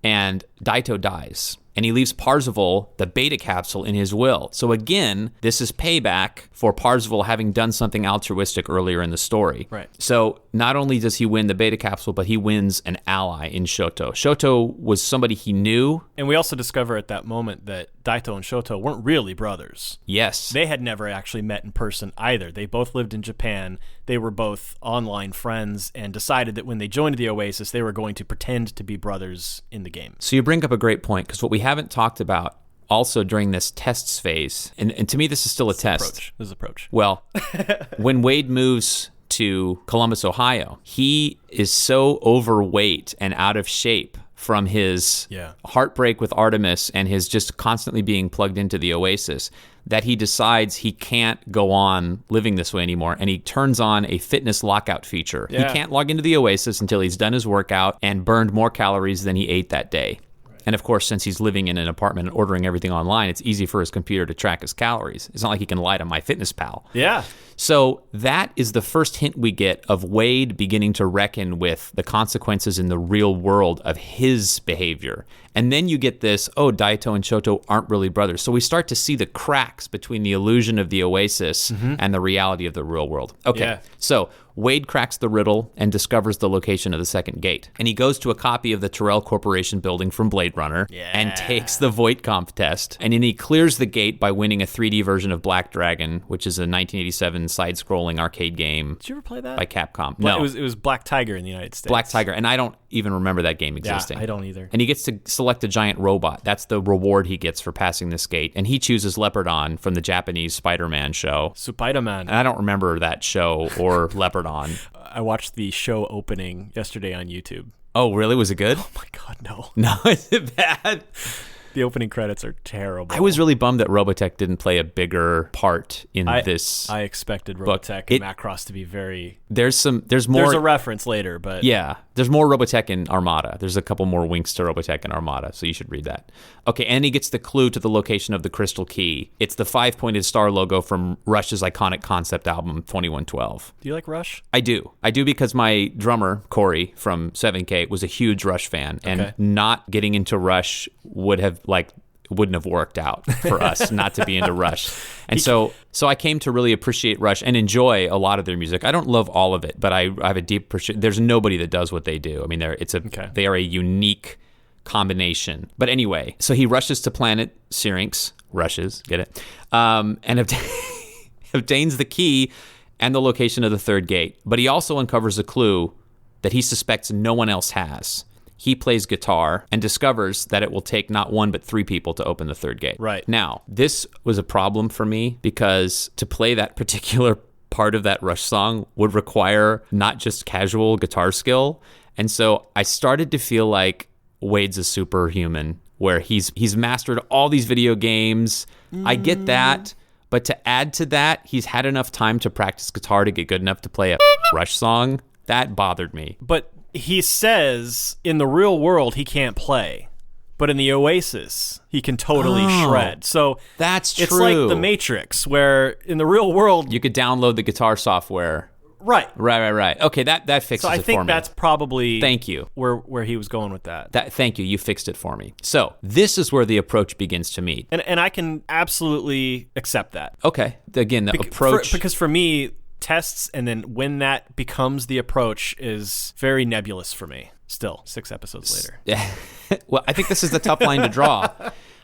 And Daito dies. And he leaves Parzival the Beta Capsule in his will. So again, this is payback for Parzival having done something altruistic earlier in the story. Right. So not only does he win the Beta Capsule, but he wins an ally in Shoto. Shoto was somebody he knew. And we also discover at that moment that Daito and Shoto weren't really brothers. Yes. They had never actually met in person either. They both lived in Japan. They were both online friends and decided that when they joined the Oasis, they were going to pretend to be brothers in the game. So you bring up a great point, because what we haven't talked about also during this tests phase, and to me this is still a test. This is approach. Well, when Wade moves to Columbus, Ohio, he is so overweight and out of shape from his heartbreak with Artemis and his just constantly being plugged into the Oasis that he decides he can't go on living this way anymore, and he turns on a fitness lockout feature. He can't log into the Oasis until he's done his workout and burned more calories than he ate that day. And of course, since he's living in an apartment and ordering everything online, it's easy for his computer to track his calories. It's not like he can lie to MyFitnessPal. Yeah. So that is the first hint we get of Wade beginning to reckon with the consequences in the real world of his behavior. And then you get this, Daito and Choto aren't really brothers. So we start to see the cracks between the illusion of the Oasis and the reality of the real world. Okay, so Wade cracks the riddle and discovers the location of the second gate. And he goes to a copy of the Tyrell Corporation building from Blade Runner and takes the Voight-Kampff test. And then he clears the gate by winning a 3D version of Black Dragon, which is a 1987 side-scrolling arcade game. Did you ever play that? By Capcom. No. It was Black Tiger in the United States. Black Tiger. And I don't even remember that game existing. Yeah, I don't either. And he gets to select a giant robot. That's the reward he gets for passing this gate. And he chooses Leopardon from the Japanese Spider-Man show. Spider-Man. And I don't remember that show or Leopardon. I watched the show opening yesterday on YouTube. Oh, really? Was it good? Oh my God, no. No, is it bad? The opening credits are terrible. I was really bummed that Robotech didn't play a bigger part in this. I expected Robotech and Macross to be very... There's more... There's a reference later, but... Yeah, there's more Robotech in Armada. There's a couple more winks to Robotech in Armada, so you should read that. Okay, and he gets the clue to the location of the Crystal Key. It's the 5-pointed star logo from Rush's iconic concept album, 2112. Do you like Rush? I do. I do because my drummer, Corey, from 7K, was a huge Rush fan, and not getting into Rush wouldn't have worked out for us not to be into Rush. And so I came to really appreciate Rush and enjoy a lot of their music. I don't love all of it, but I have a deep appreciation. There's nobody that does what they do. I mean, they are a unique combination. But anyway, so he rushes to planet Syrinx, get it? And obtains the key and the location of the third gate. But he also uncovers a clue that he suspects no one else has. He plays guitar and discovers that it will take not one but three people to open the third gate. Right. Now, this was a problem for me because to play that particular part of that Rush song would require not just casual guitar skill. And so I started to feel like Wade's a superhuman, where he's mastered all these video games. I get that. But to add to that, he's had enough time to practice guitar to get good enough to play a Rush song. That bothered me. But he says in the real world he can't play, but in the Oasis he can totally shred. So that's true. It's like the Matrix, where in the real world you could download the guitar software. Right. Okay, that fixes it for me. So I think that's probably thank you where he was going with that. Thank you. You fixed it for me. So this is where the approach begins to meet. And I can absolutely accept that. Okay. Again, the approach. Because for me, tests and then when that becomes the approach is very nebulous for me. Still, 6 episodes later. Yeah. Well, I think this is the tough line to draw.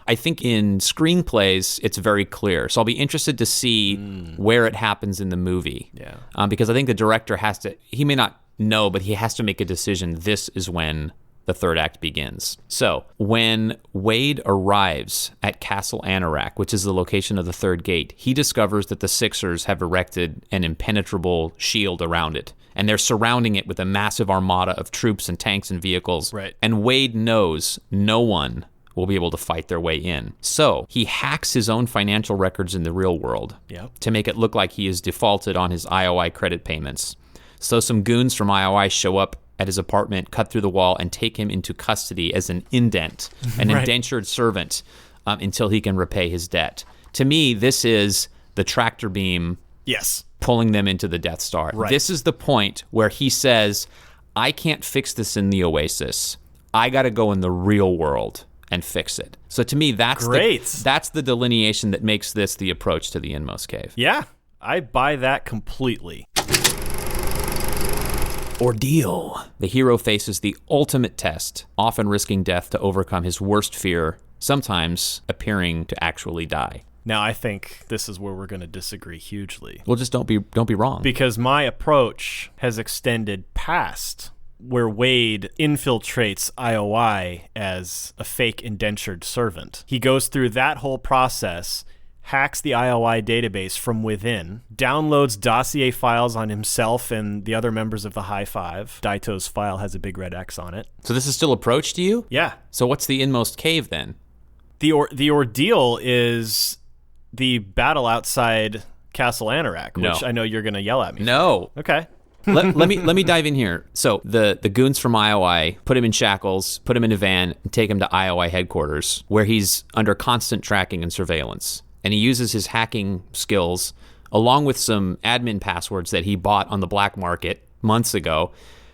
I think in screenplays, it's very clear. So I'll be interested to see where it happens in the movie. Yeah. Because I think the director he may not know, but he has to make a decision. This is when the third act begins. So when Wade arrives at Castle Anorak, which is the location of the third gate, he discovers that the Sixers have erected an impenetrable shield around it. And they're surrounding it with a massive armada of troops and tanks and vehicles. Right. And Wade knows no one will be able to fight their way in. So he hacks his own financial records in the real world to make it look like he is defaulted on his IOI credit payments. So some goons from IOI show up at his apartment, cut through the wall, and take him into custody as an indent, an indentured servant, until he can repay his debt. To me, this is the tractor beam pulling them into the Death Star. Right. This is the point where he says, I can't fix this in the Oasis. I got to go in the real world and fix it. So to me, that's the delineation that makes this the approach to the Inmost Cave. Yeah, I buy that completely. Ordeal. The hero faces the ultimate test, often risking death to overcome his worst fear, sometimes appearing to actually die. Now, I think this is where we're going to disagree hugely. Well, just don't be wrong. Because my approach has extended past where Wade infiltrates IOI as a fake indentured servant. He goes through that whole process, hacks the IOI database from within, downloads dossier files on himself and the other members of the High Five. Daito's file has a big red X on it. So this is still approach to you? Yeah. So what's the Inmost Cave then? The Ordeal is the battle outside Castle Anorak, which I know you're going to yell at me. No. Okay. let me dive in here. So the goons from IOI put him in shackles, put him in a van, and take him to IOI headquarters, where he's under constant tracking and surveillance. And he uses his hacking skills, along with some admin passwords that he bought on the black market months ago,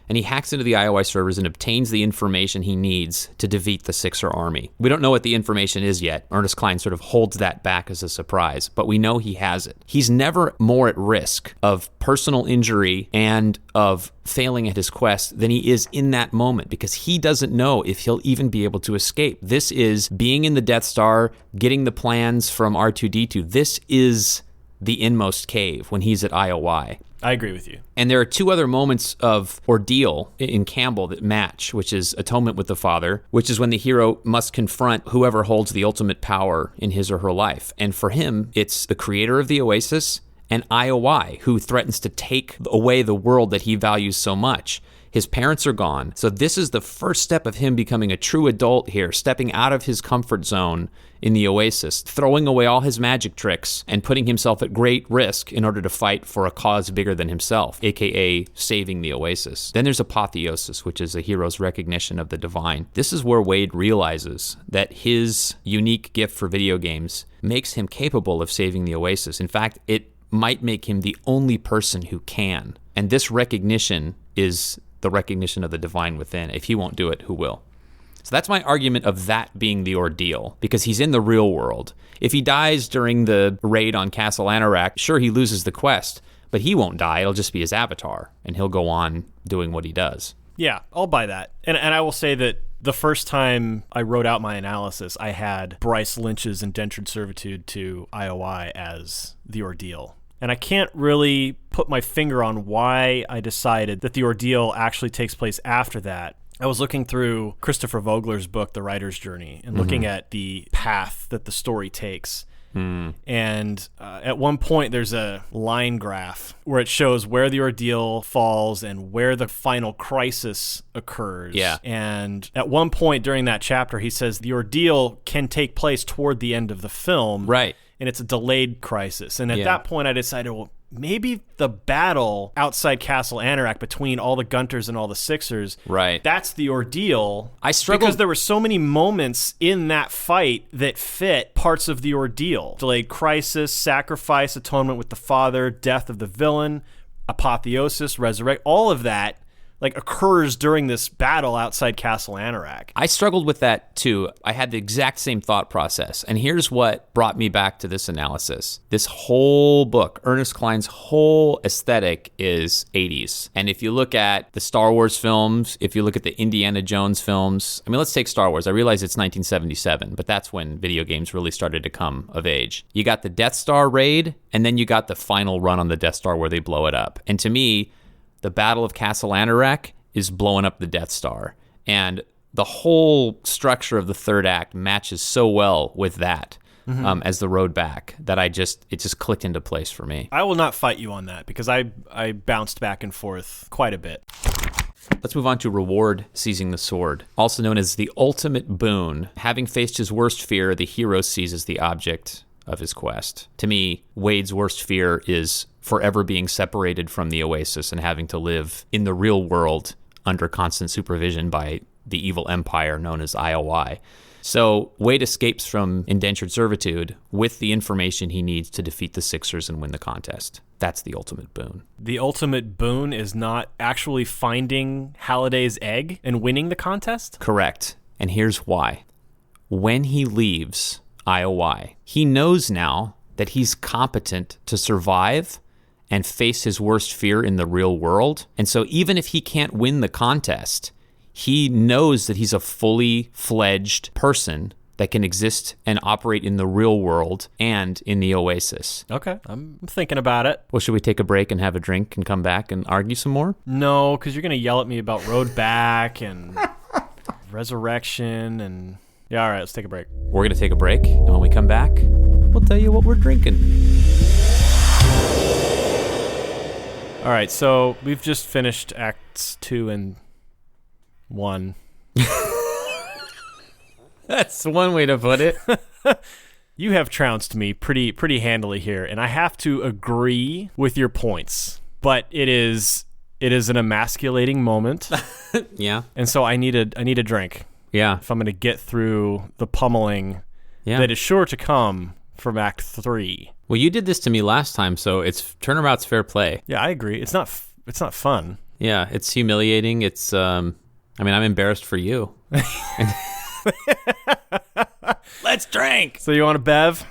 and he hacks into the IOI servers and obtains the information he needs to defeat the Sixer army. We don't know what the information is yet. Ernest Cline sort of holds that back as a surprise, but we know he has it. He's never more at risk of personal injury and of failing at his quest than he is in that moment, because he doesn't know if he'll even be able to escape. This is being in the Death Star, getting the plans from R2-D2. This is the Inmost Cave when he's at IOI. I agree with you. And there are two other moments of Ordeal in Campbell that match, which is Atonement with the Father, which is when the hero must confront whoever holds the ultimate power in his or her life. And for him, it's the creator of the Oasis and IOI, who threatens to take away the world that he values so much. His parents are gone. So this is the first step of him becoming a true adult here, stepping out of his comfort zone in the Oasis, throwing away all his magic tricks and putting himself at great risk in order to fight for a cause bigger than himself, aka saving the Oasis. Then there's Apotheosis, which is a hero's recognition of the divine. This is where Wade realizes that his unique gift for video games makes him capable of saving the Oasis. In fact, it might make him the only person who can. And this recognition is the recognition of the divine within. If he won't do it, who will? So that's my argument of that being the Ordeal, because he's in the real world. If he dies during the raid on Castle Anorak, sure, he loses the quest, but he won't die. It'll just be his avatar, and he'll go on doing what he does. Yeah, I'll buy that. And I will say that the first time I wrote out my analysis, I had Bryce Lynch's Indentured Servitude to IOI as the Ordeal. And I can't really put my finger on why I decided that the Ordeal actually takes place after that. I was looking through Christopher Vogler's book, The Writer's Journey, and looking at the path that the story takes. And at one point, there's a line graph where it shows where the Ordeal falls and where the final crisis occurs. Yeah. And at one point during that chapter, he says the Ordeal can take place toward the end of the film. Right. And it's a delayed crisis. And at that point, I decided, well, maybe the battle outside Castle Anorak between all the Gunters and all the Sixers, right, that's the Ordeal. I struggled because there were so many moments in that fight that fit parts of the Ordeal. Delayed crisis, sacrifice, atonement with the Father, death of the villain, apotheosis, resurrect, all of that occurs during this battle outside Castle Anorak. I struggled with that too. I had the exact same thought process. And here's what brought me back to this analysis. This whole book, Ernest Cline's whole aesthetic is 80s. And if you look at the Star Wars films, if you look at the Indiana Jones films, I mean, let's take Star Wars. I realize it's 1977, but that's when video games really started to come of age. You got the Death Star raid, and then you got the final run on the Death Star where they blow it up. And to me, the Battle of Castle Anorak is blowing up the Death Star. And the whole structure of the third act matches so well with that as the road back that it just clicked into place for me. I will not fight you on that because I bounced back and forth quite a bit. Let's move on to Reward Seizing the Sword, also known as the ultimate boon. Having faced his worst fear, the hero seizes the object of his quest. To me, Wade's worst fear is forever being separated from the Oasis and having to live in the real world under constant supervision by the evil empire known as IOI. So Wade escapes from indentured servitude with the information he needs to defeat the Sixers and win the contest. That's the ultimate boon. The ultimate boon is not actually finding Halliday's egg and winning the contest? Correct. And here's why. When he leaves IOI, he knows now that he's competent to survive and face his worst fear in the real world. And so even if he can't win the contest, he knows that he's a fully fledged person that can exist and operate in the real world and in the Oasis. Okay, I'm thinking about it. Well, should we take a break and have a drink and come back and argue some more? No, because you're going to yell at me about road back and resurrection and... Yeah, all right, let's take a break. We're going to take a break, and when we come back, we'll tell you what we're drinking. All right, so we've just finished Acts 2 and 1. That's one way to put it. You have trounced me pretty handily here, and I have to agree with your points. But it is an emasculating moment. Yeah. And so I need a drink. Yeah. If I'm going to get through the pummeling that is sure to come from Act 3. Well, you did this to me last time, so it's turnabout's fair play. Yeah, I agree. It's not fun. Yeah, it's humiliating. It's, I'm embarrassed for you. Let's drink! So you want a bev?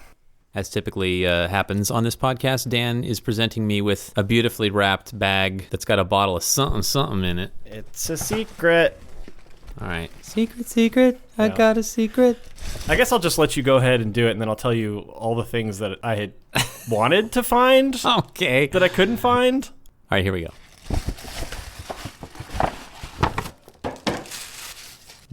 As typically happens on this podcast, Dan is presenting me with a beautifully wrapped bag that's got a bottle of something in it. It's a secret. All right. Secret. I got a secret. I guess I'll just let you go ahead and do it, and then I'll tell you all the things that I had wanted to find. Okay. That I couldn't find. All right, here we go.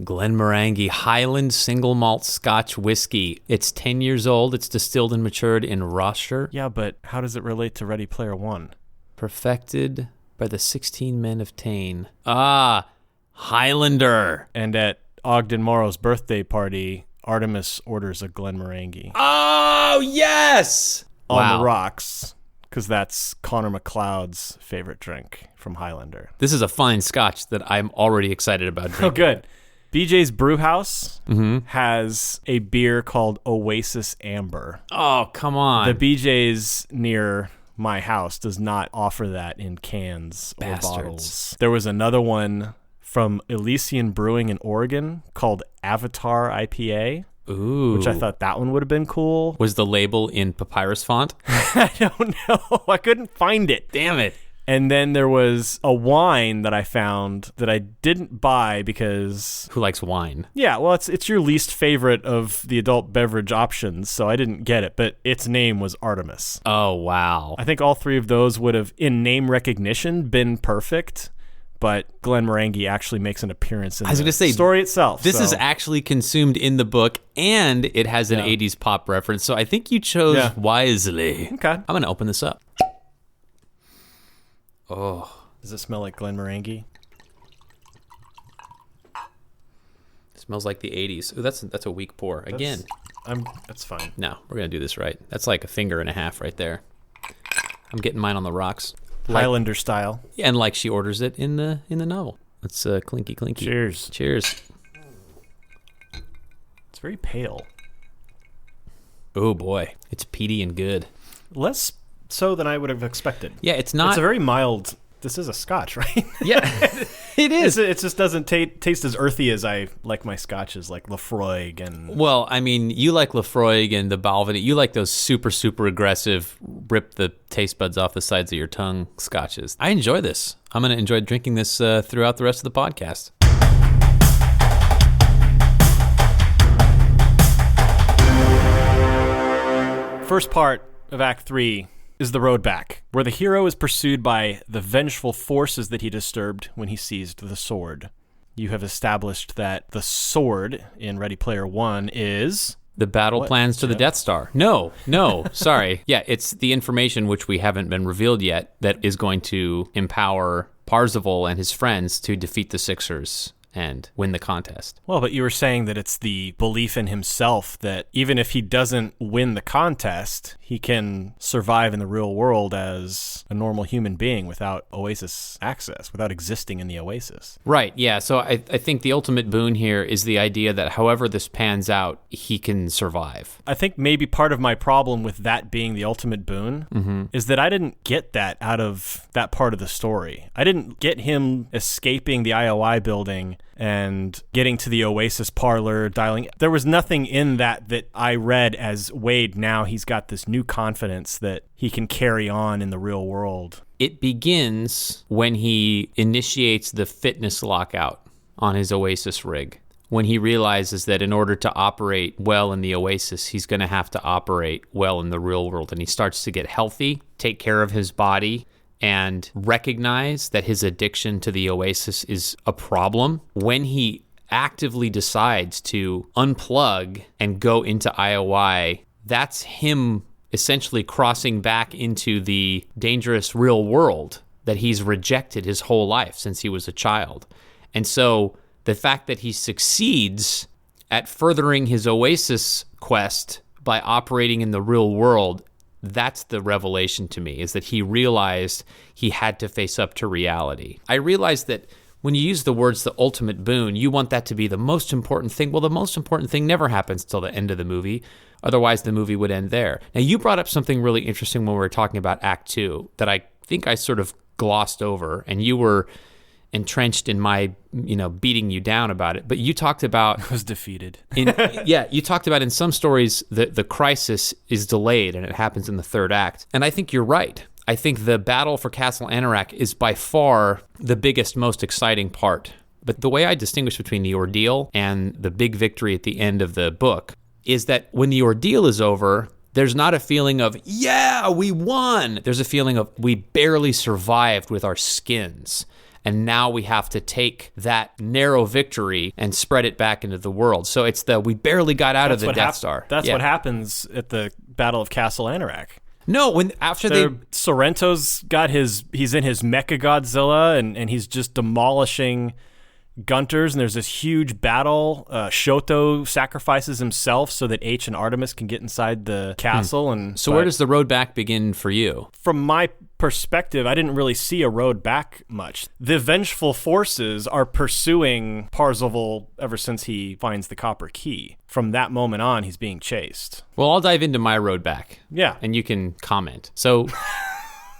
Glenmorangie Highland Single Malt Scotch Whiskey. It's 10 years old. It's distilled and matured in Rochester. Yeah, but how does it relate to Ready Player One? Perfected by the 16 Men of Tain. Ah, Highlander. And at Ogden Morrow's birthday party, Artemis orders a Glenmorangie. Oh, yes! On the rocks, because that's Connor McLeod's favorite drink from Highlander. This is a fine scotch that I'm already excited about drinking. Oh, good. BJ's Brewhouse has a beer called Oasis Amber. Oh, come on. The BJ's near my house does not offer that in cans or bottles. There was another one from Elysian Brewing in Oregon called Avatar IPA. Ooh. Which I thought that one would have been cool. Was the label in papyrus font? I don't know. I couldn't find it. Damn it. And then there was a wine that I found that I didn't buy because... Who likes wine? Yeah, well, it's your least favorite of the adult beverage options, so I didn't get it, but its name was Artemis. Oh, wow. I think all three of those would have, in name recognition, been perfect, but Glenmorangie actually makes an appearance in the story itself. This is actually consumed in the book, and it has an 80s pop reference, so I think you chose wisely. Okay. I'm going to open this up. Oh. Does it smell like Glenmorangie? It smells like the 80s. Ooh, that's a weak pour. Again. That's fine. No, we're going to do this right. That's like a finger and a half right there. I'm getting mine on the rocks. Highlander style. And like she orders it in the novel. It's clinky clinky. Cheers. Cheers. It's very pale. Oh boy, it's peaty and good. Less so than I would have expected. Yeah, it's not. It's a very mild. This is a Scotch, right? Yeah, it is. It just doesn't taste as earthy as I like my Scotches, like Lafroig and. Well, I mean, you like Lafroig and the Balvenie. You like those super, super aggressive, rip the taste buds off the sides of your tongue Scotches. I enjoy this. I'm going to enjoy drinking this throughout the rest of the podcast. First part of Act 3 is the road back, where the hero is pursued by the vengeful forces that he disturbed when he seized the sword. You have established that the sword in Ready Player One is... The battle plans to the Death Star. No, sorry. Yeah, it's the information which we haven't been revealed yet that is going to empower Parzival and his friends to defeat the Sixers and win the contest. Well, but you were saying that it's the belief in himself that even if he doesn't win the contest, he can survive in the real world as a normal human being without Oasis access, without existing in the Oasis. Right, yeah. So I think the ultimate boon here is the idea that however this pans out, he can survive. I think maybe part of my problem with that being the ultimate boon is that I didn't get that out of that part of the story. I didn't get him escaping the IOI building and getting to the Oasis parlor, dialing. There was nothing in that I read as, Wade, now he's got this new confidence that he can carry on in the real world. It begins when he initiates the fitness lockout on his Oasis rig. When he realizes that in order to operate well in the Oasis, he's going to have to operate well in the real world. And he starts to get healthy, take care of his body, and recognize that his addiction to the Oasis is a problem. When he actively decides to unplug and go into IOI, that's him essentially crossing back into the dangerous real world that he's rejected his whole life since he was a child. And so the fact that he succeeds at furthering his Oasis quest by operating in the real world, that's the revelation to me, is that he realized he had to face up to reality. I realized that when you use the words the ultimate boon, you want that to be the most important thing. Well, the most important thing never happens till the end of the movie. Otherwise, the movie would end there. Now, you brought up something really interesting when we were talking about Act 2 that I think I sort of glossed over, and you were entrenched in my, beating you down about it. But you talked about... I was defeated. You talked about in some stories the crisis is delayed and it happens in the third act. And I think you're right. I think the battle for Castle Anorak is by far the biggest, most exciting part. But the way I distinguish between the ordeal and the big victory at the end of the book is that when the ordeal is over, there's not a feeling of, yeah, we won. There's a feeling of, we barely survived with our skins. And now we have to take that narrow victory and spread it back into the world. So it's we barely got out of the Death Star. That's what happens at the Battle of Castle Anorak. No, Sorrento's got he's in his Mecha Godzilla and he's just demolishing Gunters, and there's this huge battle. Shoto sacrifices himself so that H and Artemis can get inside the castle. Where does the road back begin for you? From my perspective, I didn't really see a road back much. The vengeful forces are pursuing Parzival ever since he finds the copper key. From that moment on, he's being chased. Well, I'll dive into my road back. Yeah. And you can comment. So...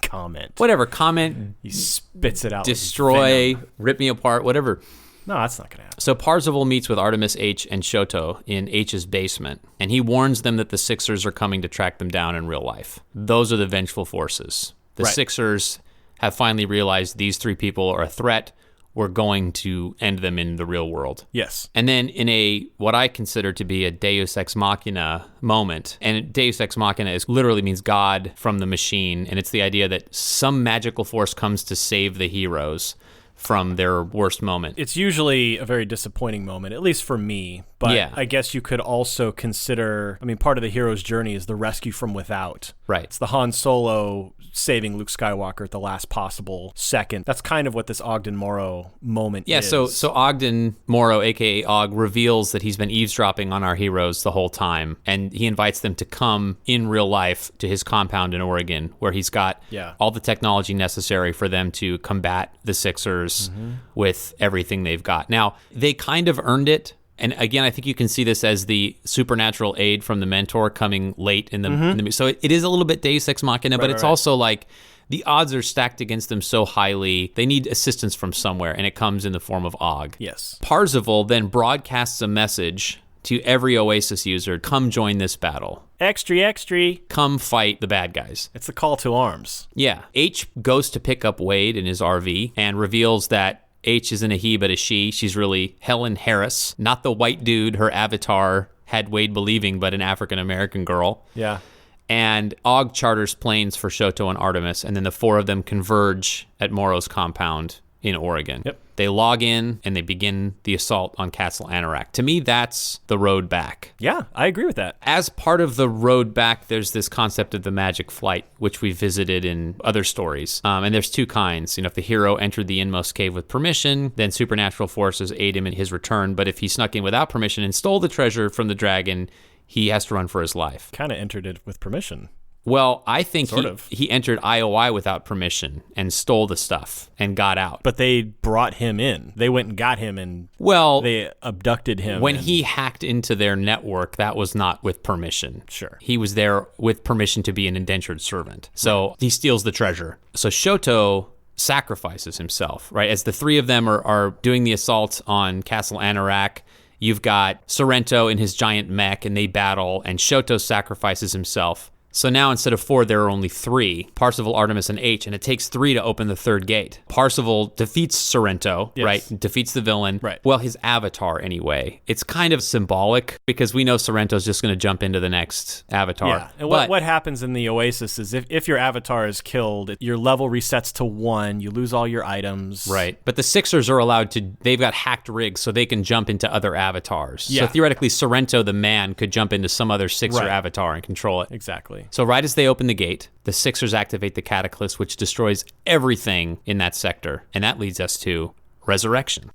comment. Whatever, comment. He spits it out. Destroy, rip me apart, whatever. No, that's not going to happen. So Parzival meets with Artemis, H, and Shoto in H's basement, and he warns them that the Sixers are coming to track them down in real life. Those are the vengeful forces. The Sixers have finally realized these three people are a threat. We're going to end them in the real world. Yes. And then in what I consider to be a Deus Ex Machina moment, and Deus Ex Machina literally means God from the machine, and it's the idea that some magical force comes to save the heroes from their worst moment. It's usually a very disappointing moment, at least for me. But yeah. I guess you could also consider, part of the hero's journey is the rescue from without. Right. It's the Han Solo saving Luke Skywalker at the last possible second. That's kind of what this Ogden Morrow moment is. Yeah, so Ogden Morrow, a.k.a. Og, reveals that he's been eavesdropping on our heroes the whole time, and he invites them to come in real life to his compound in Oregon, where he's got all the technology necessary for them to combat the Sixers with everything they've got. Now, they kind of earned it. And again, I think you can see this as the supernatural aid from the mentor coming late in the so it is a little bit Deus Ex Machina, but it's also like the odds are stacked against them so highly. They need assistance from somewhere, and it comes in the form of Og. Yes. Parzival then broadcasts a message to every Oasis user, come join this battle. Extra. Come fight the bad guys. It's the call to arms. Yeah. H goes to pick up Wade in his RV and reveals that H isn't a he, but a she. She's really Helen Harris, not the white dude her avatar had Wade believing, but an African-American girl. Yeah. And Og charters planes for Shoto and Artemis, and then the four of them converge at Morrow's compound in Oregon. Yep. They log in, and they begin the assault on Castle Anorak. To me, that's the road back. Yeah, I agree with that. As part of the road back, there's this concept of the magic flight, which we visited in other stories. And there's two kinds. If the hero entered the Inmost Cave with permission, then supernatural forces aid him in his return. But if he snuck in without permission and stole the treasure from the dragon, he has to run for his life. Kind of entered it with permission. Well, I think he entered IOI without permission and stole the stuff and got out. But they brought him in. They went and got him and they abducted him. When he hacked into their network, that was not with permission. Sure. He was there with permission to be an indentured servant. So he steals the treasure. So Shoto sacrifices himself, right? As the three of them are doing the assault on Castle Anorak, you've got Sorrento in his giant mech and they battle, and Shoto sacrifices himself. So now instead of four, there are only three, Parzival, Artemis, and H, and it takes three to open the third gate. Parzival defeats Sorrento, right? Defeats the villain. Right. Well, his avatar anyway. It's kind of symbolic because we know Sorrento's just going to jump into the next avatar. Yeah. And what happens in the Oasis is if your avatar is killed, your level resets to 1, you lose all your items. Right. But the Sixers are allowed to, they've got hacked rigs so they can jump into other avatars. Yeah. So theoretically, Sorrento, the man, could jump into some other Sixer avatar and control it. Exactly. So right as they open the gate, the Sixers activate the Cataclysm, which destroys everything in that sector. And that leads us to Resurrection.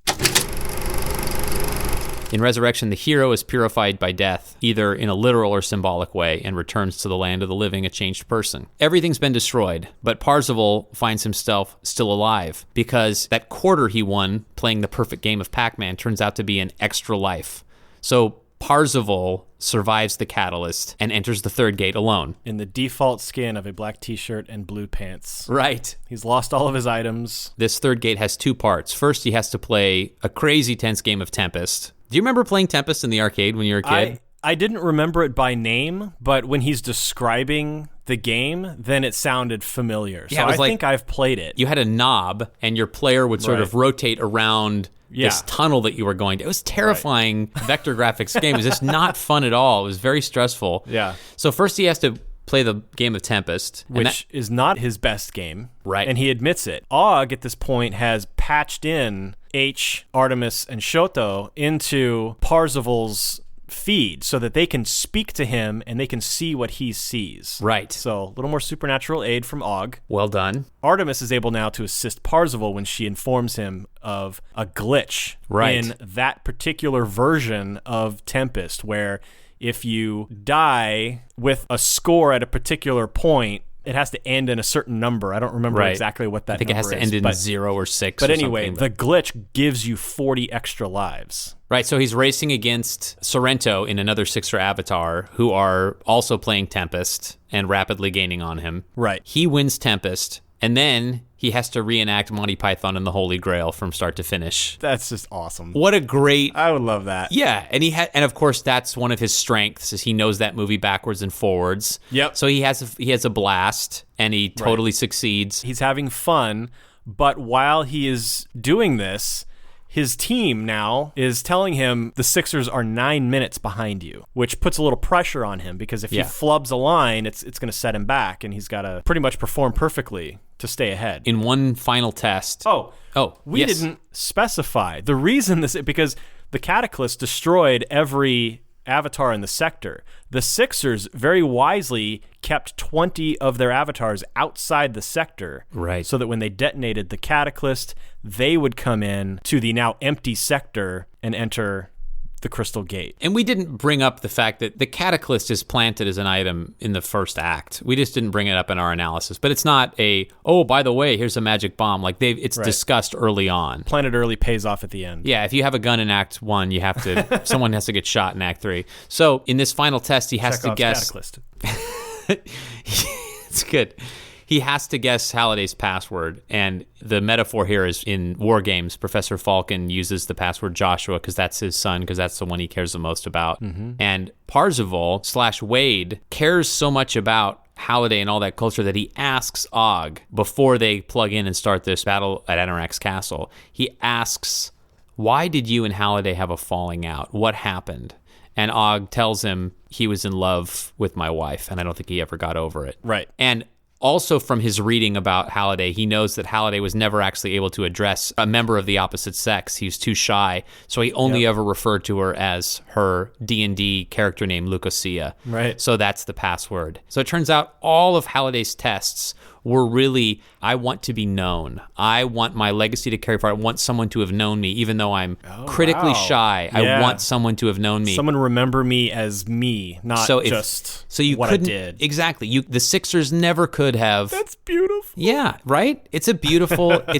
In Resurrection, the hero is purified by death, either in a literal or symbolic way, and returns to the land of the living a changed person. Everything's been destroyed, but Parzival finds himself still alive because that quarter he won playing the perfect game of Pac-Man turns out to be an extra life. So Parzival survives the catalyst and enters the third gate alone. In the default skin of a black t-shirt and blue pants. Right. He's lost all of his items. This third gate has two parts. First, he has to play a crazy tense game of Tempest. Do you remember playing Tempest in the arcade when you were a kid? I didn't remember it by name, but when he's describing the game, then it sounded familiar. Yeah, so it was I think I've played it. You had a knob, and your player would sort of rotate around this tunnel that you were going to. It was terrifying vector graphics game. It was just not fun at all. It was very stressful. Yeah. So first he has to play the game of Tempest. Which is not his best game. Right. And he admits it. Og, at this point, has patched in H, Artemis, and Shoto into Parzival's feed so that they can speak to him and they can see what he sees. Right. So a little more supernatural aid from Og. Well done. Artemis is able now to assist Parzival when she informs him of a glitch in that particular version of Tempest, where if you die with a score at a particular point, it has to end in a certain number. I don't remember exactly what that number is. I think it has to end in 0 or 6 But or anyway, something. the glitch gives you 40 extra lives. Right, so he's racing against Sorrento in another Sixer avatar, who are also playing Tempest and rapidly gaining on him. Right. He wins Tempest, and then he has to reenact Monty Python and the Holy Grail from start to finish. That's just awesome. What a great... I would love that. Yeah, and of course that's one of his strengths, is he knows that movie backwards and forwards. Yep. So he has a blast, and he totally succeeds. He's having fun, but while he is doing this, his team now is telling him the Sixers are 9 minutes behind you, which puts a little pressure on him, because if he flubs a line, it's going to set him back, and he's got to pretty much perform perfectly to stay ahead. In one final test... We didn't specify. The reason because the Cataclysm destroyed every avatar in the sector. The Sixers very wisely kept 20 of their avatars outside the sector, right? So that when they detonated the Cataclysm, they would come in to the now empty sector and enter the Crystal Gate. And we didn't bring up the fact that the Cataclysm is planted as an item in the first act. We just didn't bring it up in our analysis. But it's not by the way, here's a magic bomb. Like it's discussed early on. Planted early pays off at the end. Yeah, if you have a gun in Act 1, you have to someone has to get shot in Act 3. So in this final test, he has to guess. It's good. He has to guess Halliday's password, and the metaphor here is in War Games. Professor Falcon uses the password Joshua because that's his son, because that's the one he cares the most about. Mm-hmm. And Parzival/Wade cares so much about Halliday and all that culture that he asks Og, before they plug in and start this battle at Anorak's castle, he asks, why did you and Halliday have a falling out? What happened? And Og tells him he was in love with my wife, and I don't think he ever got over it. Right. And also from his reading about Halliday, he knows that Halliday was never actually able to address a member of the opposite sex. He was too shy, so he only ever referred to her as her D&D character name, Lucasia. Right. So that's the password. So it turns out all of Halliday's tests were really, I want to be known. I want my legacy to carry forward. I want someone to have known me, even though I'm critically shy. I want someone to have known me. Someone remember me as me, not what I did. Exactly. The Sixers never could have. That's beautiful. Yeah, right? It's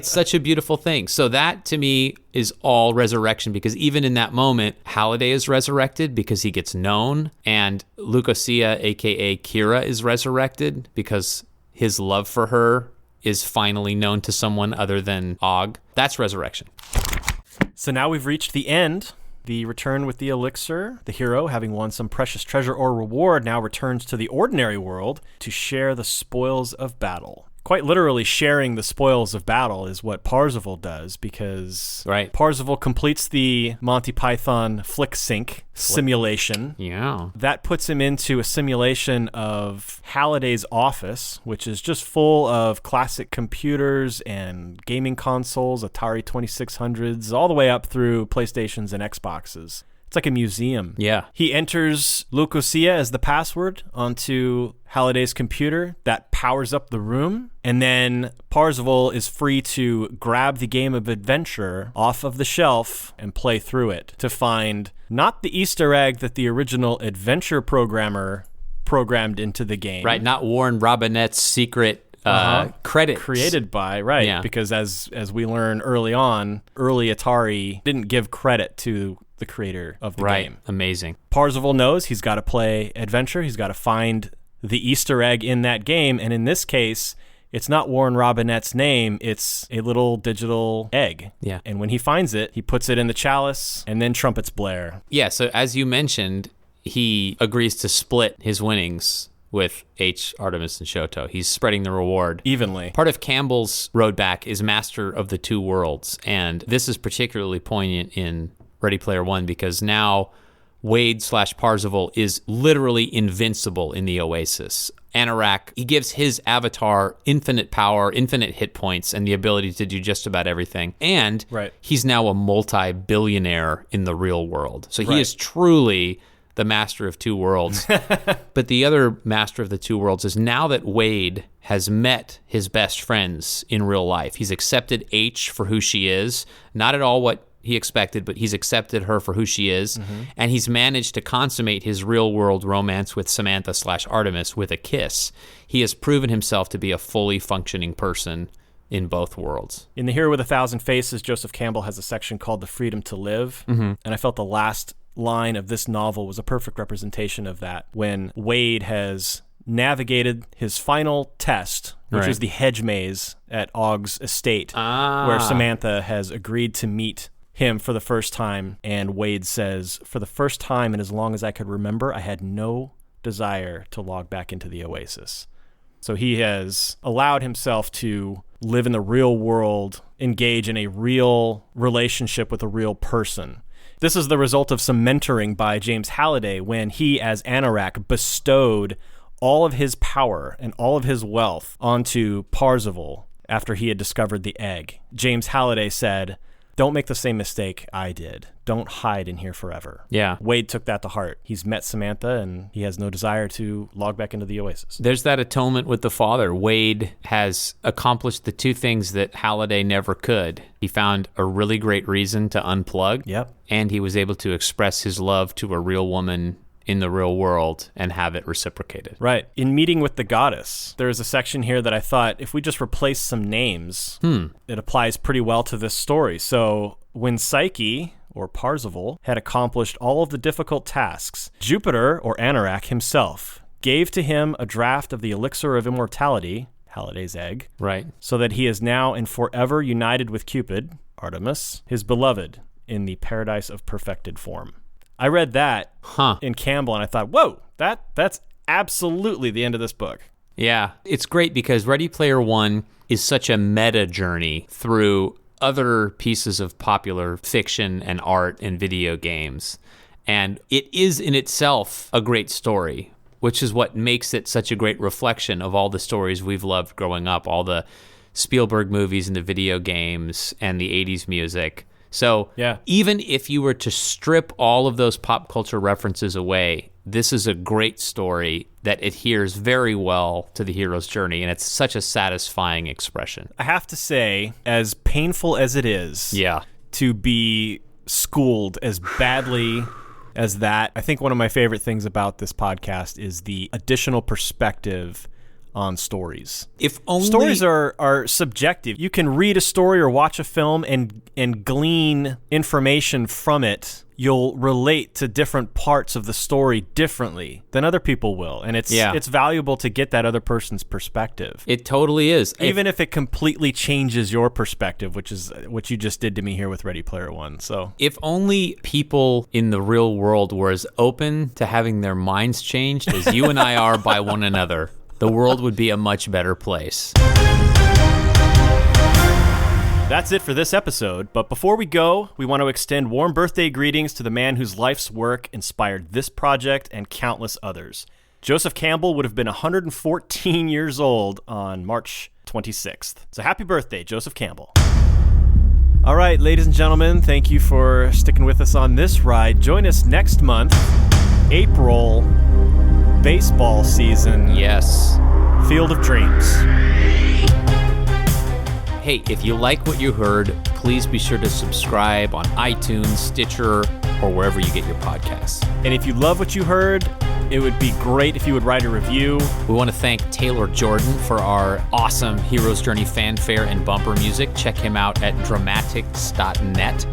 such a beautiful thing. So that, to me, is all resurrection, because even in that moment, Halliday is resurrected because he gets known, and Lucasia, a.k.a. Kira, is resurrected because his love for her is finally known to someone other than Og. That's resurrection. So now we've reached the end. The return with the elixir. The hero, having won some precious treasure or reward, now returns to the ordinary world to share the spoils of battle. Quite literally, sharing the spoils of battle is what Parzival does, because Parzival completes the Monty Python flick sync simulation. Yeah. That puts him into a simulation of Halliday's office, which is just full of classic computers and gaming consoles, Atari 2600s, all the way up through PlayStations and Xboxes. It's like a museum. Yeah. He enters Lucasia as the password onto Halliday's computer. That powers up the room. And then Parzival is free to grab the game of adventure off of the shelf and play through it to find not the Easter egg that the original adventure programmer programmed into the game. Right, not Warren Robinette's secret credit. Created by, because as we learn early on, early Atari didn't give credit to the creator of the Right. game. Amazing. Parzival knows he's got to play adventure. He's got to find the Easter egg in that game. And in this case, it's not Warren Robinette's name. It's a little digital egg. Yeah. And when he finds it, he puts it in the chalice and then trumpets blare. Yeah, so as you mentioned, he agrees to split his winnings with H, Artemis, and Shoto. He's spreading the reward Evenly. Part of Campbell's road back is Master of the Two Worlds, and this is particularly poignant in Ready Player One because now Wade/Parzival is literally invincible in the Oasis. Anorak, he gives his avatar infinite power, infinite hit points, and the ability to do just about everything. And he's now a multi-billionaire in the real world. So he is truly the Master of Two Worlds. But the other Master of the Two Worlds is now that Wade has met his best friends in real life. He's accepted H for who she is, not at all what he expected, but he's accepted her for who she is, and he's managed to consummate his real-world romance with Samantha/Artemis with a kiss. He has proven himself to be a fully functioning person in both worlds. In The Hero with a Thousand Faces, Joseph Campbell has a section called The Freedom to Live, and I felt the last line of this novel was a perfect representation of that. When Wade has navigated his final test, which is the hedge maze at Ogg's estate, where Samantha has agreed to meet him for the first time, and Wade says, for the first time and as long as I could remember, I had no desire to log back into the Oasis. So he has allowed himself to live in the real world, engage in a real relationship with a real person. This is the result of some mentoring by James Halliday when he, as Anorak, bestowed all of his power and all of his wealth onto Parzival after he had discovered the egg. James Halliday said, don't make the same mistake I did. Don't hide in here forever. Yeah. Wade took that to heart. He's met Samantha, and he has no desire to log back into the Oasis. There's that atonement with the father. Wade has accomplished the two things that Halliday never could. He found a really great reason to unplug. Yep. And he was able to express his love to a real woman in the real world and have it reciprocated. Right. In Meeting with the Goddess, there is a section here that I thought if we just replace some names, it applies pretty well to this story. So when Psyche, or Parzival, had accomplished all of the difficult tasks, Jupiter, or Anorak himself, gave to him a draft of the elixir of immortality, Halliday's egg, right, so that he is now and forever united with Cupid, Artemis, his beloved, in the paradise of perfected form. I read that in Campbell, and I thought, whoa, that's absolutely the end of this book. Yeah, it's great because Ready Player One is such a meta journey through other pieces of popular fiction and art and video games. And it is in itself a great story, which is what makes it such a great reflection of all the stories we've loved growing up, all the Spielberg movies and the video games and the 80s music. So even if you were to strip all of those pop culture references away, this is a great story that adheres very well to the hero's journey, and it's such a satisfying expression. I have to say, as painful as it is to be schooled as badly as that, I think one of my favorite things about this podcast is the additional perspective on stories. If only stories are subjective. You can read a story or watch a film and glean information from it. You'll relate to different parts of the story differently than other people will, and it's valuable to get that other person's perspective. It totally is, even if it completely changes your perspective, which is what you just did to me here with Ready Player One. So, if only people in the real world were as open to having their minds changed as you and I are by one another, the world would be a much better place. That's it for this episode, but before we go, we want to extend warm birthday greetings to the man whose life's work inspired this project and countless others. Joseph Campbell would have been 114 years old on March 26th. So happy birthday, Joseph Campbell. All right, ladies and gentlemen, thank you for sticking with us on this ride. Join us next month, April, baseball season. Yes. Field of Dreams. Hey, if you like what you heard, please be sure to subscribe on iTunes, Stitcher, or wherever you get your podcasts. And if you love what you heard, it would be great if you would write a review. We want to thank Taylor Jordan for our awesome Hero's Journey fanfare and bumper music. Check him out at dramatics.net.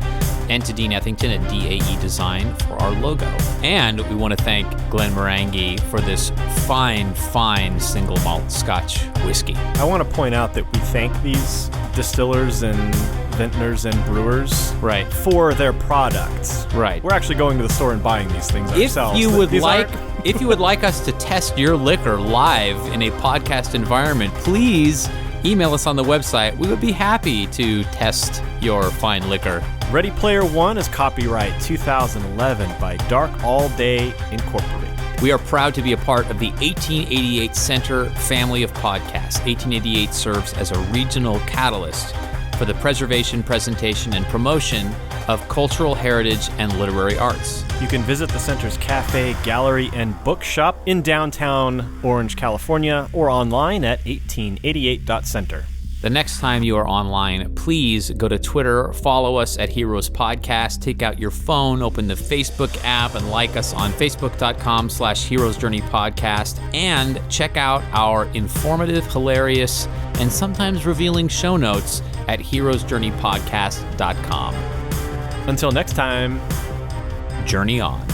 and to Dean Ethington at DAE Design for our logo. And we want to thank Glenn Morangi for this fine, fine single malt Scotch whiskey. I want to point out that we thank these distillers and vintners and brewers Right. for their products. Right. We're actually going to the store and buying these things ourselves. If you would These like, aren't- if you would like us to test your liquor live in a podcast environment, please email us on the website. We would be happy to test your fine liquor. Ready Player One is copyright 2011 by Dark All Day Incorporated. We are proud to be a part of the 1888 Center family of podcasts. 1888 serves as a regional catalyst for the preservation, presentation, and promotion of cultural heritage and literary arts. You can visit the center's cafe, gallery, and bookshop in downtown Orange, California, or online at 1888.center. The next time you are online, please go to Twitter, follow us at Heroes Podcast, take out your phone, open the Facebook app, and like us on facebook.com/Heroes Journey Podcast, and check out our informative, hilarious, and sometimes revealing show notes at heroesjourneypodcast.com. Until next time, Journey on.